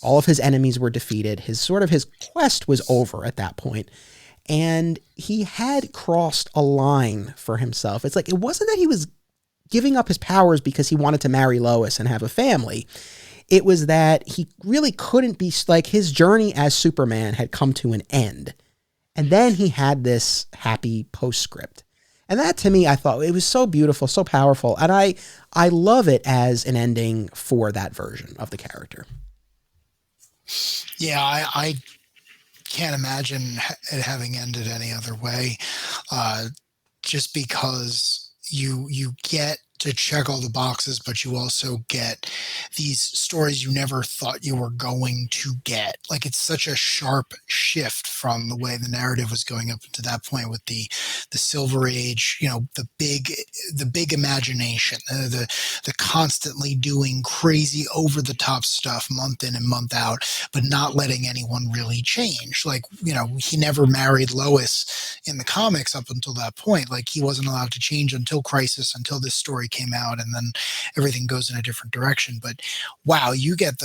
all of his enemies were defeated. His quest was over at that point, and he had crossed a line for himself. It's like it wasn't that he was giving up his powers because he wanted to marry Lois and have a family. It was that he really couldn't be, like, his journey as Superman had come to an end. And then he had this happy postscript. And that, to me, I thought it was so beautiful, so powerful. And I love it as an ending for that version of the character. Yeah, I can't imagine it having ended any other way. Just because you get to check all the boxes, but you also get these stories you never thought you were going to get. Like, it's such a sharp shift from the way the narrative was going up to that point with the Silver Age, the big imagination, the constantly doing crazy over the top stuff month in and month out, but not letting anyone really change. Like, he never married Lois in the comics up until that point. Like, he wasn't allowed to change until Crisis, until this story came out, and then everything goes in a different direction. But wow, you get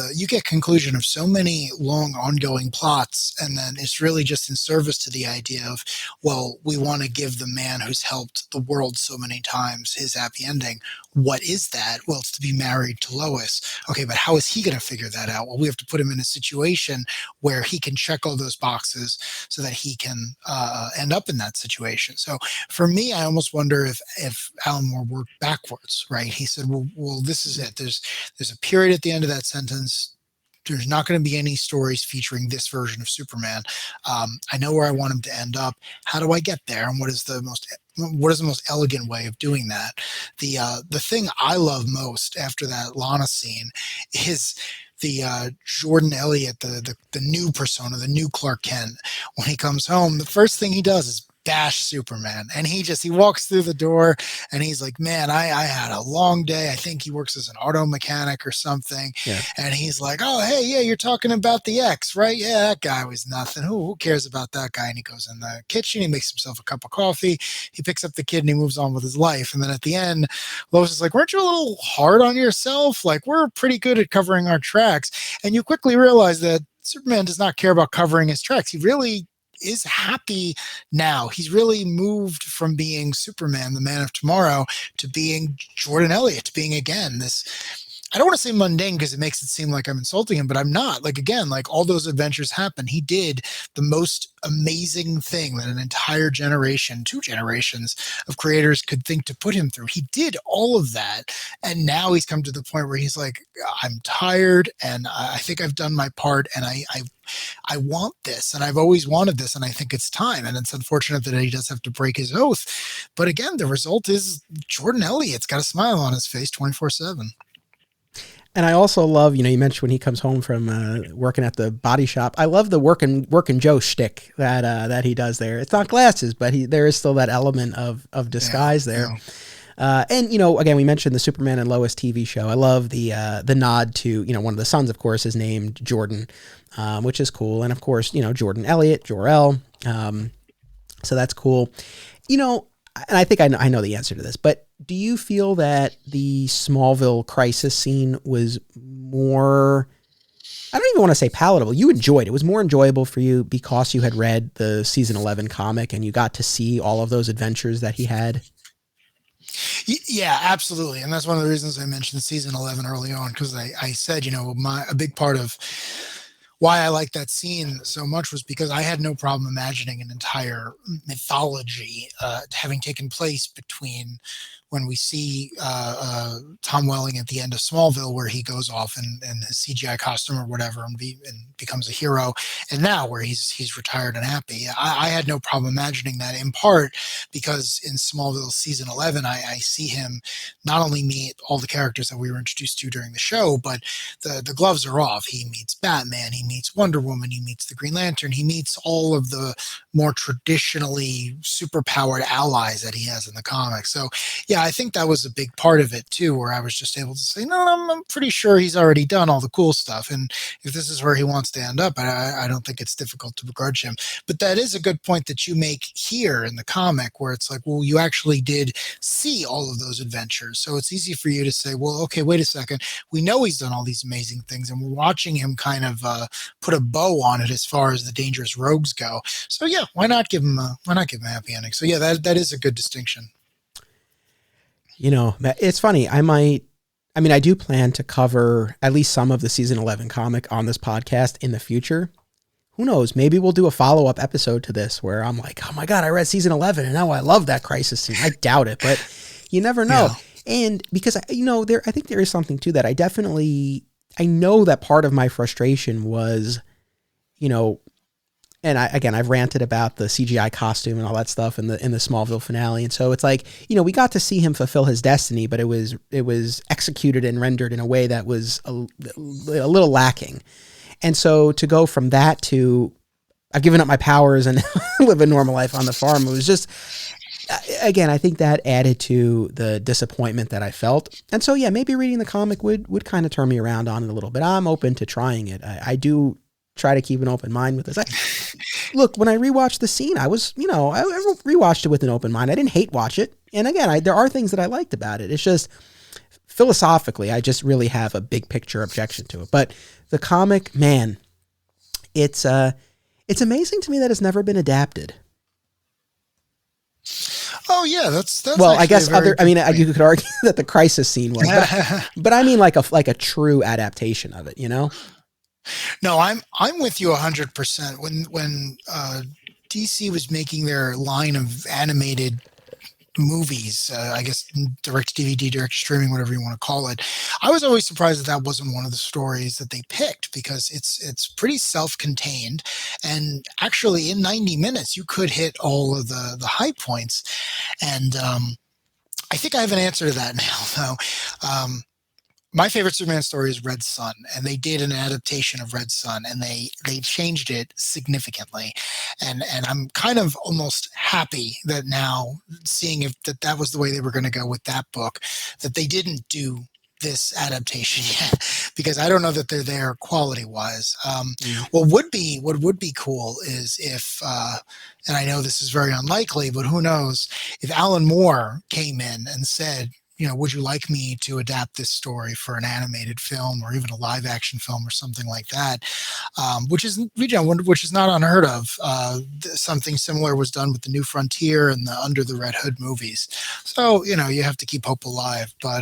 conclusion of so many long ongoing plots, and then it's really just in service to the idea of, well, we want to give the man who's helped the world so many times his happy ending. What is that? Well, it's to be married to Lois. Okay, but how is he going to figure that out? Well, we have to put him in a situation where he can check all those boxes so that he can end up in that situation. So for me, I almost wonder if Alan Moore worked backwards, right? He said, well, this is it. There's a period at the end of that sentence. There's not going to be any stories featuring this version of Superman. I know where I want him to end up. How do I get there? And what is the most elegant way of doing that? The thing I love most after that Lana scene is the Jordan Elliott, the new persona, the new Clark Kent. When he comes home, the first thing he does is bash Superman, and he walks through the door and he's like, man, I had a long day. I think he works as an auto mechanic or something. Yeah. And he's like, oh, hey, yeah, you're talking about the ex, right? Yeah, that guy was nothing. Who cares about that guy? And he goes in the kitchen, he makes himself a cup of coffee, he picks up the kid, and he moves on with his life. And then at the end, Lois is like, weren't you a little hard on yourself? Like, we're pretty good at covering our tracks. And you quickly realize that Superman does not care about covering his tracks. He really is happy now. He's really moved from being Superman, the Man of Tomorrow, to being Jordan Elliott, to being, again, this, I don't want to say mundane because it makes it seem like I'm insulting him, but I'm not. Like, again, like, all those adventures happen. He did the most amazing thing that an entire generation, 2 generations of creators could think to put him through. He did all of that. And now he's come to the point where he's like, I'm tired and I think I've done my part, and I want this, and I've always wanted this, and I think it's time. And it's unfortunate that he does have to break his oath. But again, the result is Jordan Elliott's got a smile on his face 24/7. And I also love, you mentioned when he comes home from working at the body shop. I love the working Joe shtick that he does there. It's not glasses, but there is still that element of disguise there. Yeah. And again, we mentioned the Superman and Lois TV show. I love the nod to one of the sons, of course, is named Jordan, which is cool. And of course, Jordan Elliott, Jor-El. So that's cool. And I think I know the answer to this, but do you feel that the Smallville crisis scene was more, I don't even want to say palatable, you enjoyed it. It was more enjoyable for you because you had read the season 11 comic and you got to see all of those adventures that he had? Yeah, absolutely. And that's one of the reasons I mentioned season 11 early on, because I said, a big part of why I like that scene so much was because I had no problem imagining an entire mythology having taken place between when we see Tom Welling at the end of Smallville, where he goes off in his CGI costume or whatever and becomes a hero, and now where he's retired and happy. I had no problem imagining that, in part because in Smallville season 11, I see him not only meet all the characters that we were introduced to during the show, but the gloves are off. He meets Batman, he meets Wonder Woman, he meets the Green Lantern, he meets all of the more traditionally superpowered allies that he has in the comics. So yeah, I think that was a big part of it too, where I was just able to say, no, I'm pretty sure he's already done all the cool stuff. And if this is where he wants to end up, I don't think it's difficult to begrudge him. But that is a good point that you make here in the comic, where it's like, well, you actually did see all of those adventures. So it's easy for you to say, well, okay, wait a second. We know he's done all these amazing things, and we're watching him kind of put a bow on it as far as the dangerous rogues go. So yeah, why not give him a happy ending? So yeah, that is a good distinction. You know, it's funny. I do plan to cover at least some of the season 11 comic on this podcast in the future. Who knows? Maybe we'll do a follow-up episode to this where I'm like, oh my God, I read season 11 and now I love that crisis scene. I doubt it, but you never know. Yeah. And because, you know, I think there is something to that. I know that part of my frustration was, you know, and I've ranted about the CGI costume and all that stuff in the Smallville finale. And so it's like, you know, we got to see him fulfill his destiny, but it was executed and rendered in a way that was a little lacking. And so to go from that to I've given up my powers and live a normal life on the farm, it was just, again, I think that added to the disappointment that I felt. And so, yeah, maybe reading the comic would kind of turn me around on it a little bit. I'm open to trying it. I do try to keep an open mind with this. Look, when I rewatched the scene, I was, you know, I rewatched it with an open mind. I didn't hate watch it. And again, there are things that I liked about it. It's just philosophically, I just really have a big picture objection to it. But the comic, man, it's amazing to me that it's never been adapted. Oh yeah, that's well, I guess you could argue that the crisis scene was, but I mean like a true adaptation of it, you know? No, I'm with you 100%. When DC was making their line of animated movies, I guess direct DVD, direct streaming, whatever you want to call it, I was always surprised that wasn't one of the stories that they picked, because it's pretty self-contained, and actually in 90 minutes you could hit all of the high points. And I think I have an answer to that now, though. My favorite Superman story is Red Sun, and they did an adaptation of Red Sun, and they changed it significantly. And I'm kind of almost happy that now, seeing if that was the way they were going to go with that book, that they didn't do this adaptation yet, because I don't know that they're there quality-wise. What would be cool is if, and I know this is very unlikely, but who knows, if Alan Moore came in and said, you know, would you like me to adapt this story for an animated film or even a live action film or something like that? Which is not unheard of. Something similar was done with the New Frontier and the Under the Red Hood movies. So, you know, you have to keep hope alive. But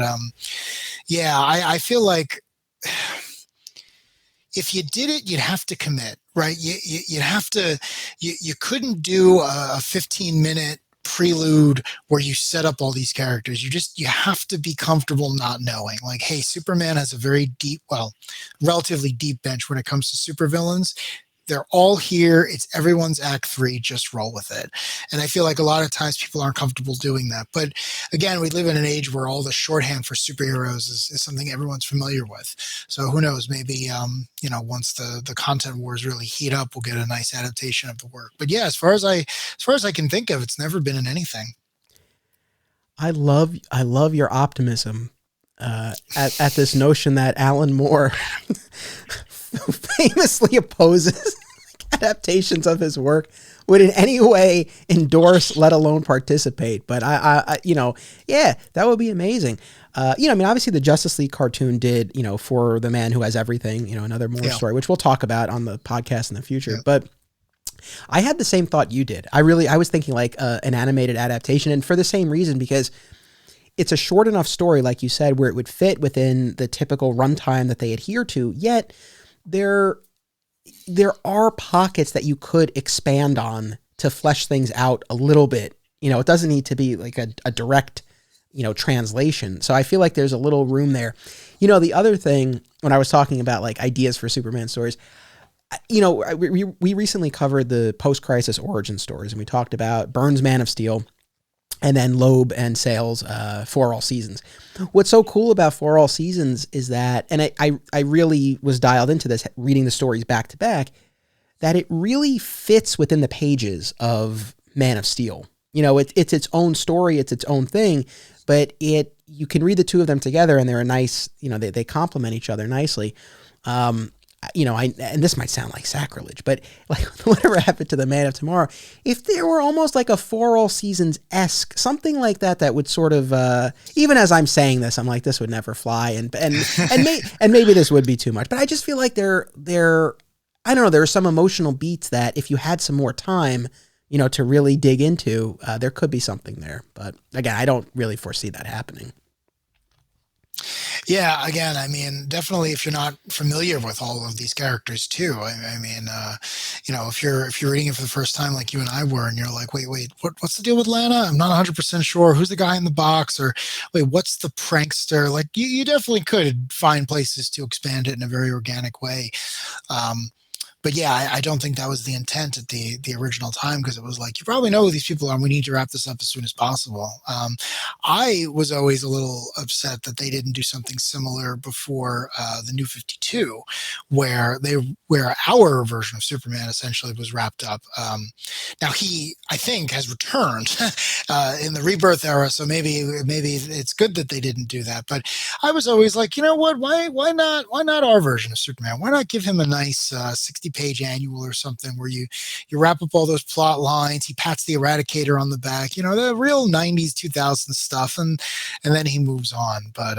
yeah, I feel like if you did it, you'd have to commit, right? You'd have to, you couldn't do a 15-minute prelude where you set up all these characters. You have to be comfortable not knowing, like, hey, Superman has a very relatively deep bench when it comes to supervillains. They're all here. It's everyone's act 3. Just roll with it. And I feel like a lot of times people aren't comfortable doing that. But again, we live in an age where all the shorthand for superheroes is something everyone's familiar with. So who knows, maybe, you know, once the content wars really heat up, we'll get a nice adaptation of the work. But yeah, as far as I can think of, it's never been in anything. I love your optimism at this notion that Alan Moore famously opposes adaptations of his work would in any way endorse, let alone participate. But I you know, yeah, that would be amazing. You know, I mean, obviously the Justice League cartoon did, you know, For the Man Who Has Everything, you know, another Moore story, which we'll talk about on the podcast in the future. But I had the same thought you did. I was thinking like an animated adaptation, and for the same reason, because it's a short enough story, like you said, where it would fit within the typical runtime that they adhere to, yet there are pockets that you could expand on to flesh things out a little bit. You know, it doesn't need to be like a direct, you know, translation. So I feel like there's a little room there. You know, the other thing, when I was talking about like ideas for Superman stories, you know, we recently covered the post-crisis origin stories, and we talked about Byrne's Man of Steel and then Loeb and Sale's For All Seasons. What's so cool about For All Seasons is that, and I really was dialed into this, reading the stories back to back, that it really fits within the pages of Man of Steel. it's its own story, it's its own thing, but you can read the two of them together and they're a nice, they complement each other nicely. And this might sound like sacrilege, but like whatever happened to the Man of Tomorrow, if there were almost like a For All Seasons-esque, something like that would sort of, even as I'm saying this, I'm like, this would never fly. And maybe this would be too much, but I just feel like I don't know, there are some emotional beats that if you had some more time, to really dig into, there could be something there. But again, I don't really foresee that happening. Yeah, again, I mean, definitely if you're not familiar with all of these characters too, I mean, if you're reading it for the first time like you and I were, and you're like, wait, what's the deal with Lana? I'm not 100% sure. Who's the guy in the box? Or wait, what's the prankster? Like you definitely could find places to expand it in a very organic way. But yeah, I don't think that was the intent at the original time, because it was like, you probably know who these people are, and we need to wrap this up as soon as possible. I was always a little upset that they didn't do something similar before the New 52, where our version of Superman essentially was wrapped up. Now he, I think, has returned in the Rebirth era, so maybe it's good that they didn't do that. But I was always like, you know what? Why not our version of Superman? Why not give him a nice 60-page annual or something where you wrap up all those plot lines, he pats the Eradicator on the back, the real 90s 2000s stuff, and then he moves on. But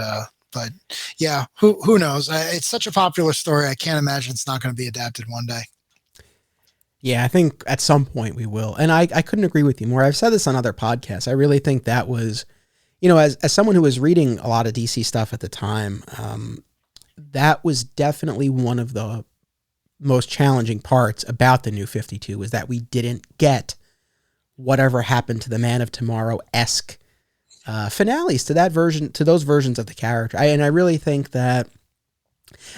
yeah, who knows? It's such a popular story, I can't imagine it's not going to be adapted one day. Yeah, I think at some point we will. And I couldn't agree with you more. I've said this on other podcasts. I really think that was, as someone who was reading a lot of DC stuff at the time, that was definitely one of the most challenging parts about the New 52, was that we didn't get whatever happened to the Man of Tomorrow-esque finales to those versions of the character. I really think that,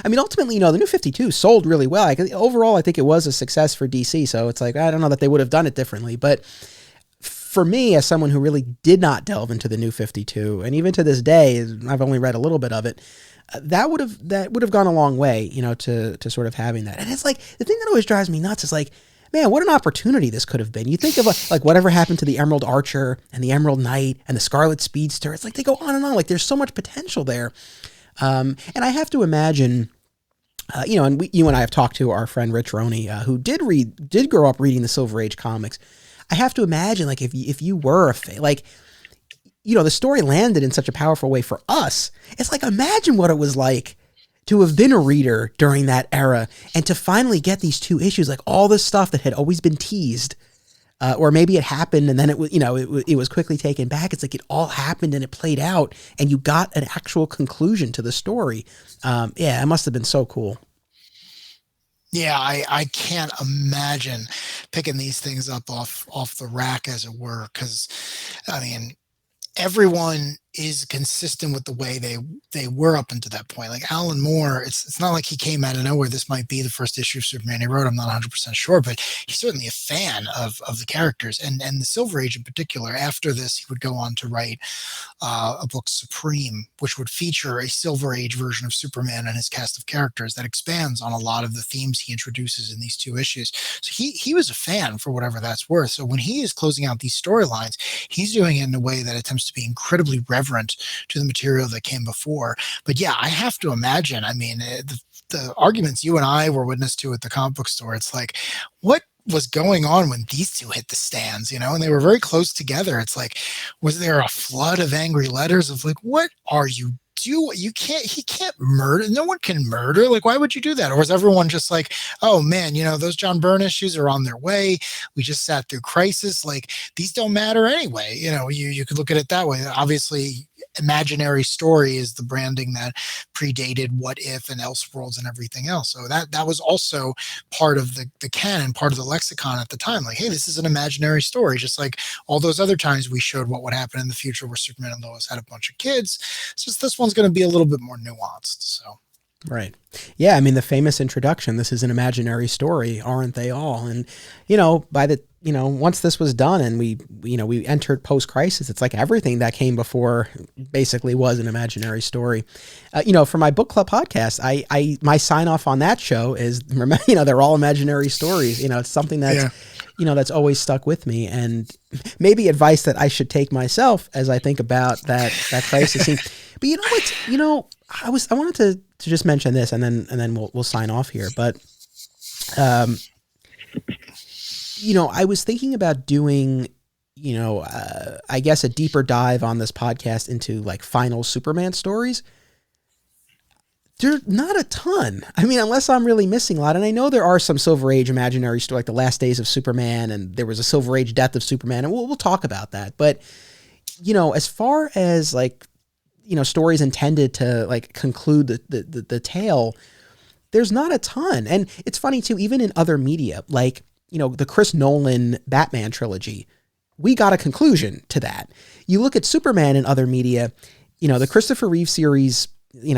ultimately, the New 52 sold really well. Overall, I think it was a success for DC. So it's like, I don't know that they would have done it differently, but for me, as someone who really did not delve into the New 52, and even to this day, I've only read a little bit of it, that would have gone a long way, to sort of having that. And it's like, the thing that always drives me nuts is like, man, what an opportunity this could have been. You think of like whatever happened to the Emerald Archer and the Emerald Knight and the Scarlet Speedster. It's like they go on and on. Like there's so much potential there. And I have to imagine, and you and I have talked to our friend Rich Roney, who did grow up reading the Silver Age comics. I have to imagine, like, if you were the story landed in such a powerful way for us. It's like, imagine what it was like to have been a reader during that era and to finally get these two issues, like all this stuff that had always been teased, or maybe it happened and then it was, it was quickly taken back. It's like it all happened and it played out and you got an actual conclusion to the story. Yeah, it must have been so cool. Yeah, I can't imagine picking these things up off the rack, as it were, because, everyone is consistent with the way they were up until that point. Like Alan Moore, it's not like he came out of nowhere. This might be the first issue of Superman he wrote. I'm not 100% sure, but he's certainly a fan of the characters and the Silver Age in particular. After this, he would go on to write a book, Supreme, which would feature a Silver Age version of Superman and his cast of characters that expands on a lot of the themes he introduces in these two issues. So he was a fan, for whatever that's worth. So when he is closing out these storylines, he's doing it in a way that attempts to be incredibly reverent to the material that came before. But yeah, I have to imagine, the arguments you and I were witness to at the comic book store, it's like, what was going on when these two hit the stands, and they were very close together. It's like, was there a flood of angry letters of like, what are you doing? He can't murder. No one can murder. Like, why would you do that? Or was everyone just like, oh man, those John Byrne issues are on their way. We just sat through Crisis. Like, these don't matter anyway. You could look at it that way. Obviously, imaginary story is the branding that predated What If and Elseworlds and everything else. So that was also part of the canon, part of the lexicon at the time. Like, hey, this is an imaginary story, just like all those other times we showed what would happen in the future where Superman and Lois had a bunch of kids. It's just this one's going to be a little bit more nuanced. So. Right. Yeah. The famous introduction, this is an imaginary story, aren't they all? And, by the once this was done and we entered post-crisis, it's like everything that came before basically was an imaginary story. For my book club podcast, my sign off on that show is, they're all imaginary stories. It's something that's, that's always stuck with me, and maybe advice that I should take myself as I think about that crisis scene. But I wanted to just mention this, and then we'll sign off here. But, I was thinking about doing, I guess a deeper dive on this podcast into like final Superman stories. There's not a ton. I mean, unless I'm really missing a lot. And I know there are some Silver Age imaginary stories, like the Last Days of Superman, and there was a Silver Age Death of Superman, and we'll talk about that. But, as far as like, stories intended to like conclude the tale, there's not a ton. And it's funny too, even in other media, like, the Chris Nolan Batman trilogy, we got a conclusion to that. You look at Superman in other media, the Christopher Reeve series,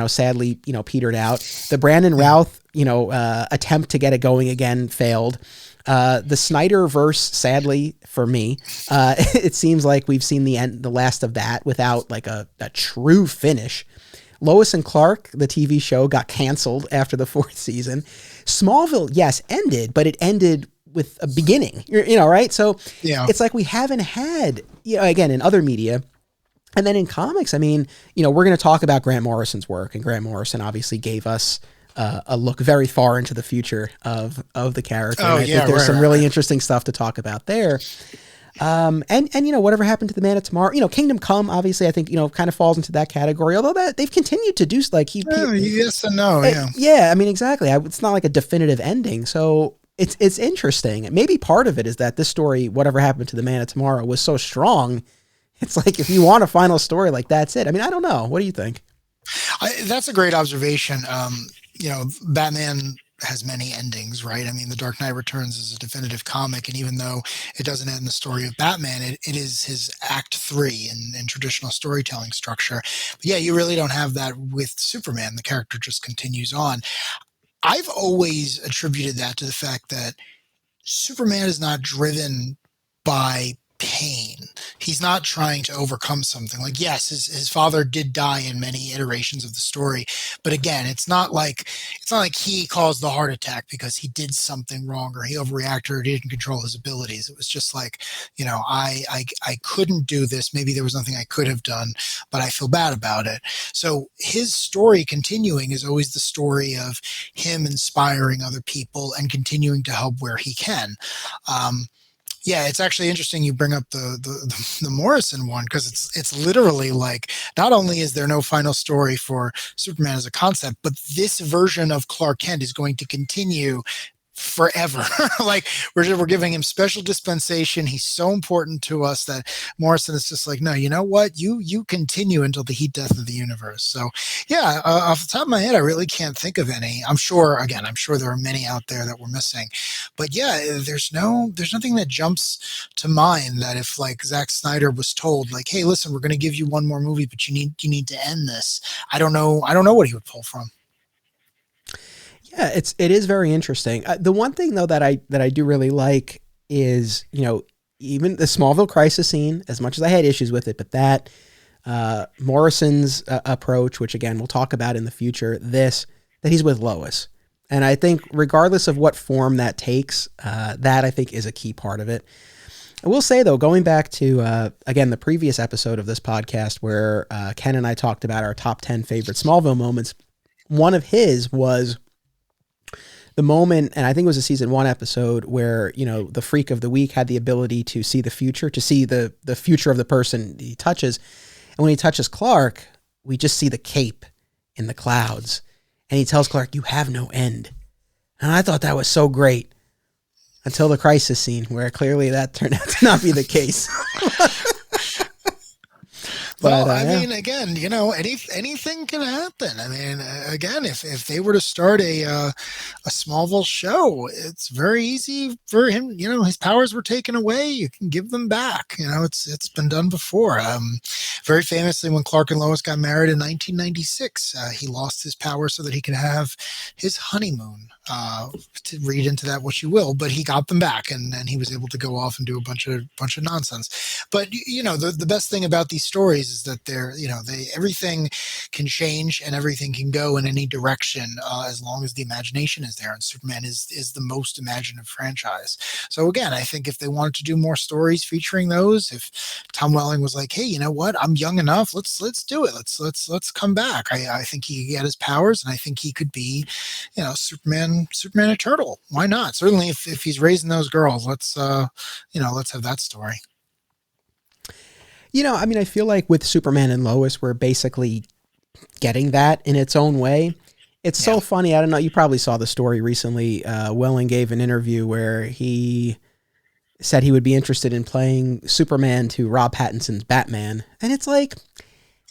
sadly, petered out. The Brandon Routh, attempt to get it going again failed. The Snyderverse, sadly for me, it seems like we've seen the last of that without like a true finish. Lois and Clark, the TV show, got canceled after the 4th season. Smallville, yes, ended, but it ended with a beginning, right? So it's like we haven't had, again, in other media. And then in comics, I mean, we're going to talk about Grant Morrison's work, and Grant Morrison obviously gave us a look very far into the future of the character. Oh, and I think there's some really interesting stuff to talk about there. And whatever happened to the Man of Tomorrow, Kingdom Come, obviously, I think, kind of falls into that category, although that they've continued to do like yes and no. Yeah. I mean, exactly. It's not like a definitive ending. So it's interesting. Maybe part of it is that this story, whatever happened to the Man of Tomorrow, was so strong. It's like, if you want a final story, like that's it. I mean, I don't know. What do you think? That's a great observation. Batman has many endings, right? I mean, The Dark Knight Returns is a definitive comic, and even though it doesn't end the story of Batman, it is his Act 3 in traditional storytelling structure. But yeah, you really don't have that with Superman. The character just continues on. I've always attributed that to the fact that Superman is not driven by pain. He's not trying to overcome something. Like, yes, his father did die in many iterations of the story, but again, it's not like he caused the heart attack because he did something wrong or he overreacted or he didn't control his abilities. It was just like, I couldn't do this. Maybe there was nothing I could have done, but I feel bad about it. So his story continuing is always the story of him inspiring other people and continuing to help where he can. Yeah, it's actually interesting you bring up the Morrison one, because it's literally like, not only is there no final story for Superman as a concept, but this version of Clark Kent is going to continue forever. Like, we're giving him special dispensation. He's so important to us that Morrison is just like, no, you know what? You continue until the heat death of the universe. So yeah, off the top of my head, I really can't think of any. I'm sure there are many out there that we're missing, but yeah, there's nothing that jumps to mind that if like Zack Snyder was told like, hey, listen, we're going to give you one more movie, but you need to end this. I don't know what he would pull from. Yeah, it is very interesting. The one thing though that I do really like is, even the Smallville crisis scene, as much as I had issues with it, but that Morrison's approach, which again we'll talk about in the future, that he's with Lois, and I think regardless of what form that takes, that I think is a key part of it. I will say though, going back to again the previous episode of this podcast where Ken and I talked about our top 10 favorite Smallville moments, one of his was the moment, and I think it was a season 1 episode where, the Freak of the Week had the ability to see the future, to see the future of the person he touches. And when he touches Clark, we just see the cape in the clouds. And he tells Clark, you have no end. And I thought that was so great until the crisis scene where clearly that turned out to not be the case. Well, I Yeah. mean, again, anything can happen. I mean, again, if they were to start a Smallville show, it's very easy for him. His powers were taken away. You can give them back. It's been done before. Very famously, when Clark and Lois got married in 1996, he lost his power so that he could have his honeymoon. To read into that what you will, but he got them back, and he was able to go off and do a bunch of nonsense. But the best thing about these stories is that everything can change and everything can go in any direction as long as the imagination is there. And Superman is the most imaginative franchise. So again, I think if they wanted to do more stories featuring those, if Tom Welling was like, hey, you know what, I'm young enough, let's do it. Let's come back. I think he could get his powers, and I think he could be, Superman Eternal. Why not? Certainly, if he's raising those girls, let's have that story. I mean, I feel like with Superman and Lois, we're basically getting that in its own way. It's so funny. I don't know. You probably saw the story recently. Welling gave an interview where he said he would be interested in playing Superman to Rob Pattinson's Batman. And it's like,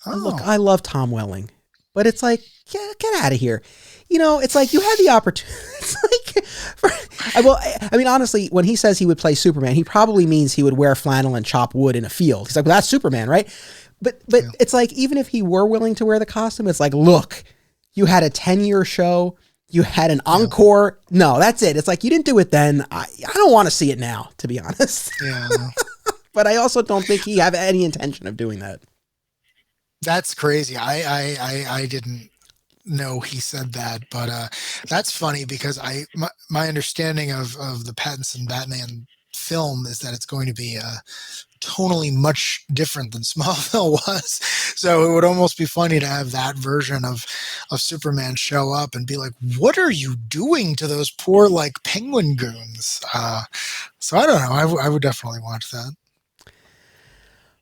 look, I love Tom Welling, but it's like, yeah, get out of here. It's like you had the opportunity. It's like, well, I mean, honestly, when he says he would play Superman, he probably means he would wear flannel and chop wood in a field. He's like, well, that's Superman, right? But it's like, even if he were willing to wear the costume, it's like, look, you had a 10-year show. You had an encore. No, that's it. It's like, you didn't do it then. I don't want to see it now, to be honest. Yeah. But I also don't think he have any intention of doing that. That's crazy. I didn't know he said that, but that's funny because my understanding of the Pattinson Batman film is that it's going to be tonally much different than Smallville was. So it would almost be funny to have that version of Superman show up and be like, what are you doing to those poor penguin goons? So I don't know. I would definitely watch that.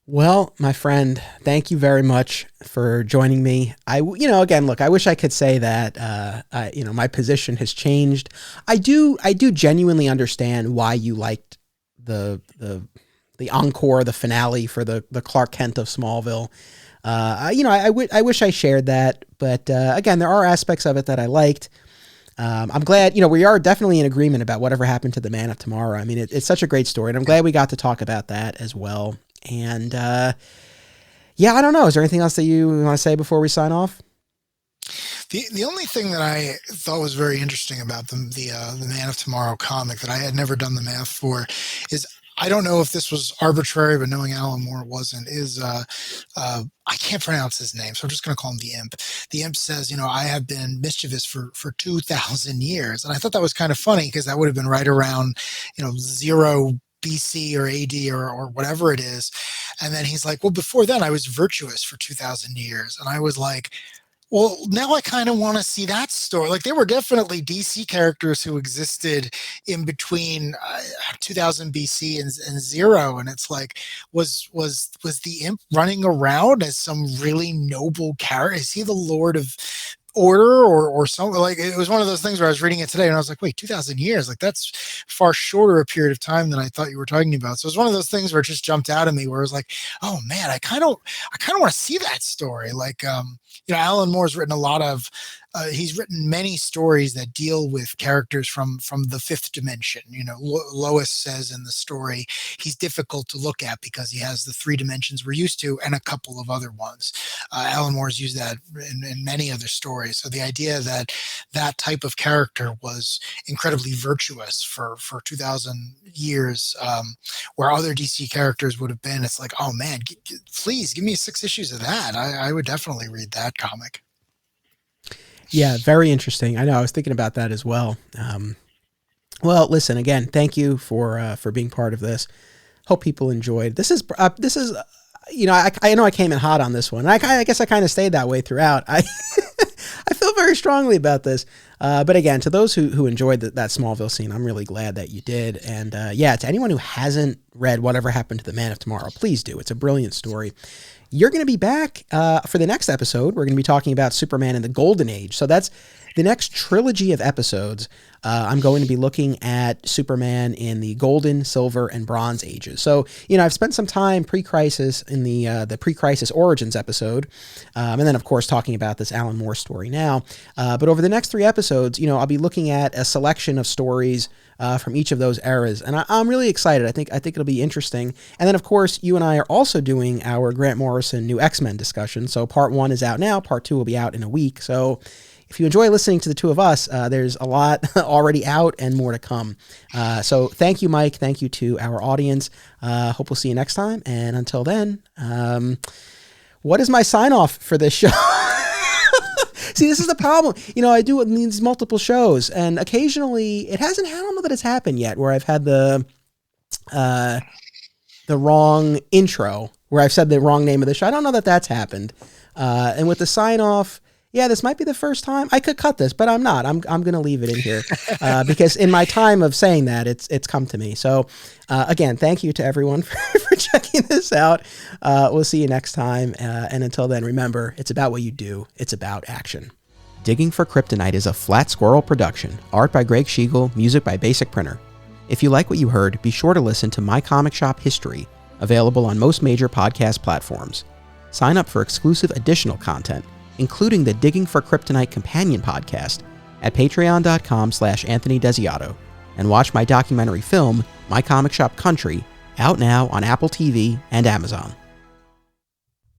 Well, my friend, thank you very much for joining me. Again, look, I wish I could say that, my position has changed. I do genuinely understand why you liked the encore, the finale for the Clark Kent of Smallville. I wish I shared that, but again, there are aspects of it that I liked. I'm glad, we are definitely in agreement about whatever happened to the Man of Tomorrow. I mean, it's such a great story, and I'm glad we got to talk about that as well. And I don't know. Is there anything else that you want to say before we sign off? The only thing that I thought was very interesting about the Man of Tomorrow comic that I had never done the math for is, I don't know if this was arbitrary, but knowing Alan Moore, it wasn't, is I can't pronounce his name, so I'm just going to call him the Imp. The Imp says, I have been mischievous for 2,000 years. And I thought that was kind of funny because that would have been right around, 0 BC or AD or whatever it is. And then he's like, well, before then I was virtuous for 2,000 years. And I was like, well, now I kind of want to see that story. Like, there were definitely DC characters who existed in between 2000 BC and 0. And it's like, was the Imp running around as some really noble character? Is he the Lord of Order or something? Like, it was one of those things where I was reading it today and I was like, wait, 2,000 years, like that's far shorter a period of time than I thought you were talking about. So it was one of those things where it just jumped out at me, where it was like, oh man, I kind of want to see that story. Like, Alan Moore's written a lot of he's written many stories that deal with characters from the fifth dimension. Lois says in the story, he's difficult to look at because he has the 3 dimensions we're used to and a couple of other ones. Alan Moore's used that in many other stories. So the idea that that type of character was incredibly virtuous for 2,000 years, where other DC characters would have been, it's like, oh man, please give me 6 issues of that. I would definitely read that comic. Yeah, very interesting. I know. I was thinking about that as well. Well, listen, again, thank you for being part of this. Hope people enjoyed. This is I know I came in hot on this one. I guess I kind of stayed that way throughout. I feel very strongly about this. But again, to those who enjoyed that Smallville scene, I'm really glad that you did. And to anyone who hasn't read Whatever Happened to the Man of Tomorrow, please do. It's a brilliant story. you're going to be back for the next episode. We're going to be talking about Superman in the Golden Age. So that's the next trilogy of episodes. I'm going to be looking at Superman in the Golden, Silver, and Bronze Ages. So, I've spent some time pre-crisis in the pre-crisis Origins episode, and then, of course, talking about this Alan Moore story now. But over the next 3 episodes, I'll be looking at a selection of stories from each of those eras, and I'm really excited. I think it'll be interesting. And then, of course, you and I are also doing our Grant Morrison New X-Men discussion. So Part 1 is out now. Part 2 will be out in a week. So if you enjoy listening to the two of us, there's a lot already out and more to come. So thank you, Mike. Thank you to our audience. Hope we'll see you next time. And until then, what is my sign off for this show? See, this is the problem. I do these multiple shows, and occasionally I don't know that it's happened yet where I've had the wrong intro, where I've said the wrong name of the show. I don't know that that's happened. And with the sign off, yeah, this might be the first time. I could cut this, but I'm not. I'm going to leave it in here because in my time of saying that, it's come to me. So again, thank you to everyone for checking this out. We'll see you next time. And until then, remember, it's about what you do. It's about action. Digging for Kryptonite is a Flat Squirrel production. Art by Greg Schiegel, music by Basic Printer. If you like what you heard, be sure to listen to My Comic Shop History, available on most major podcast platforms. Sign up for exclusive additional content, including the Digging for Kryptonite companion podcast at patreon.com/Anthony Desiato, and watch my documentary film, My Comic Shop Country, out now on Apple TV and Amazon.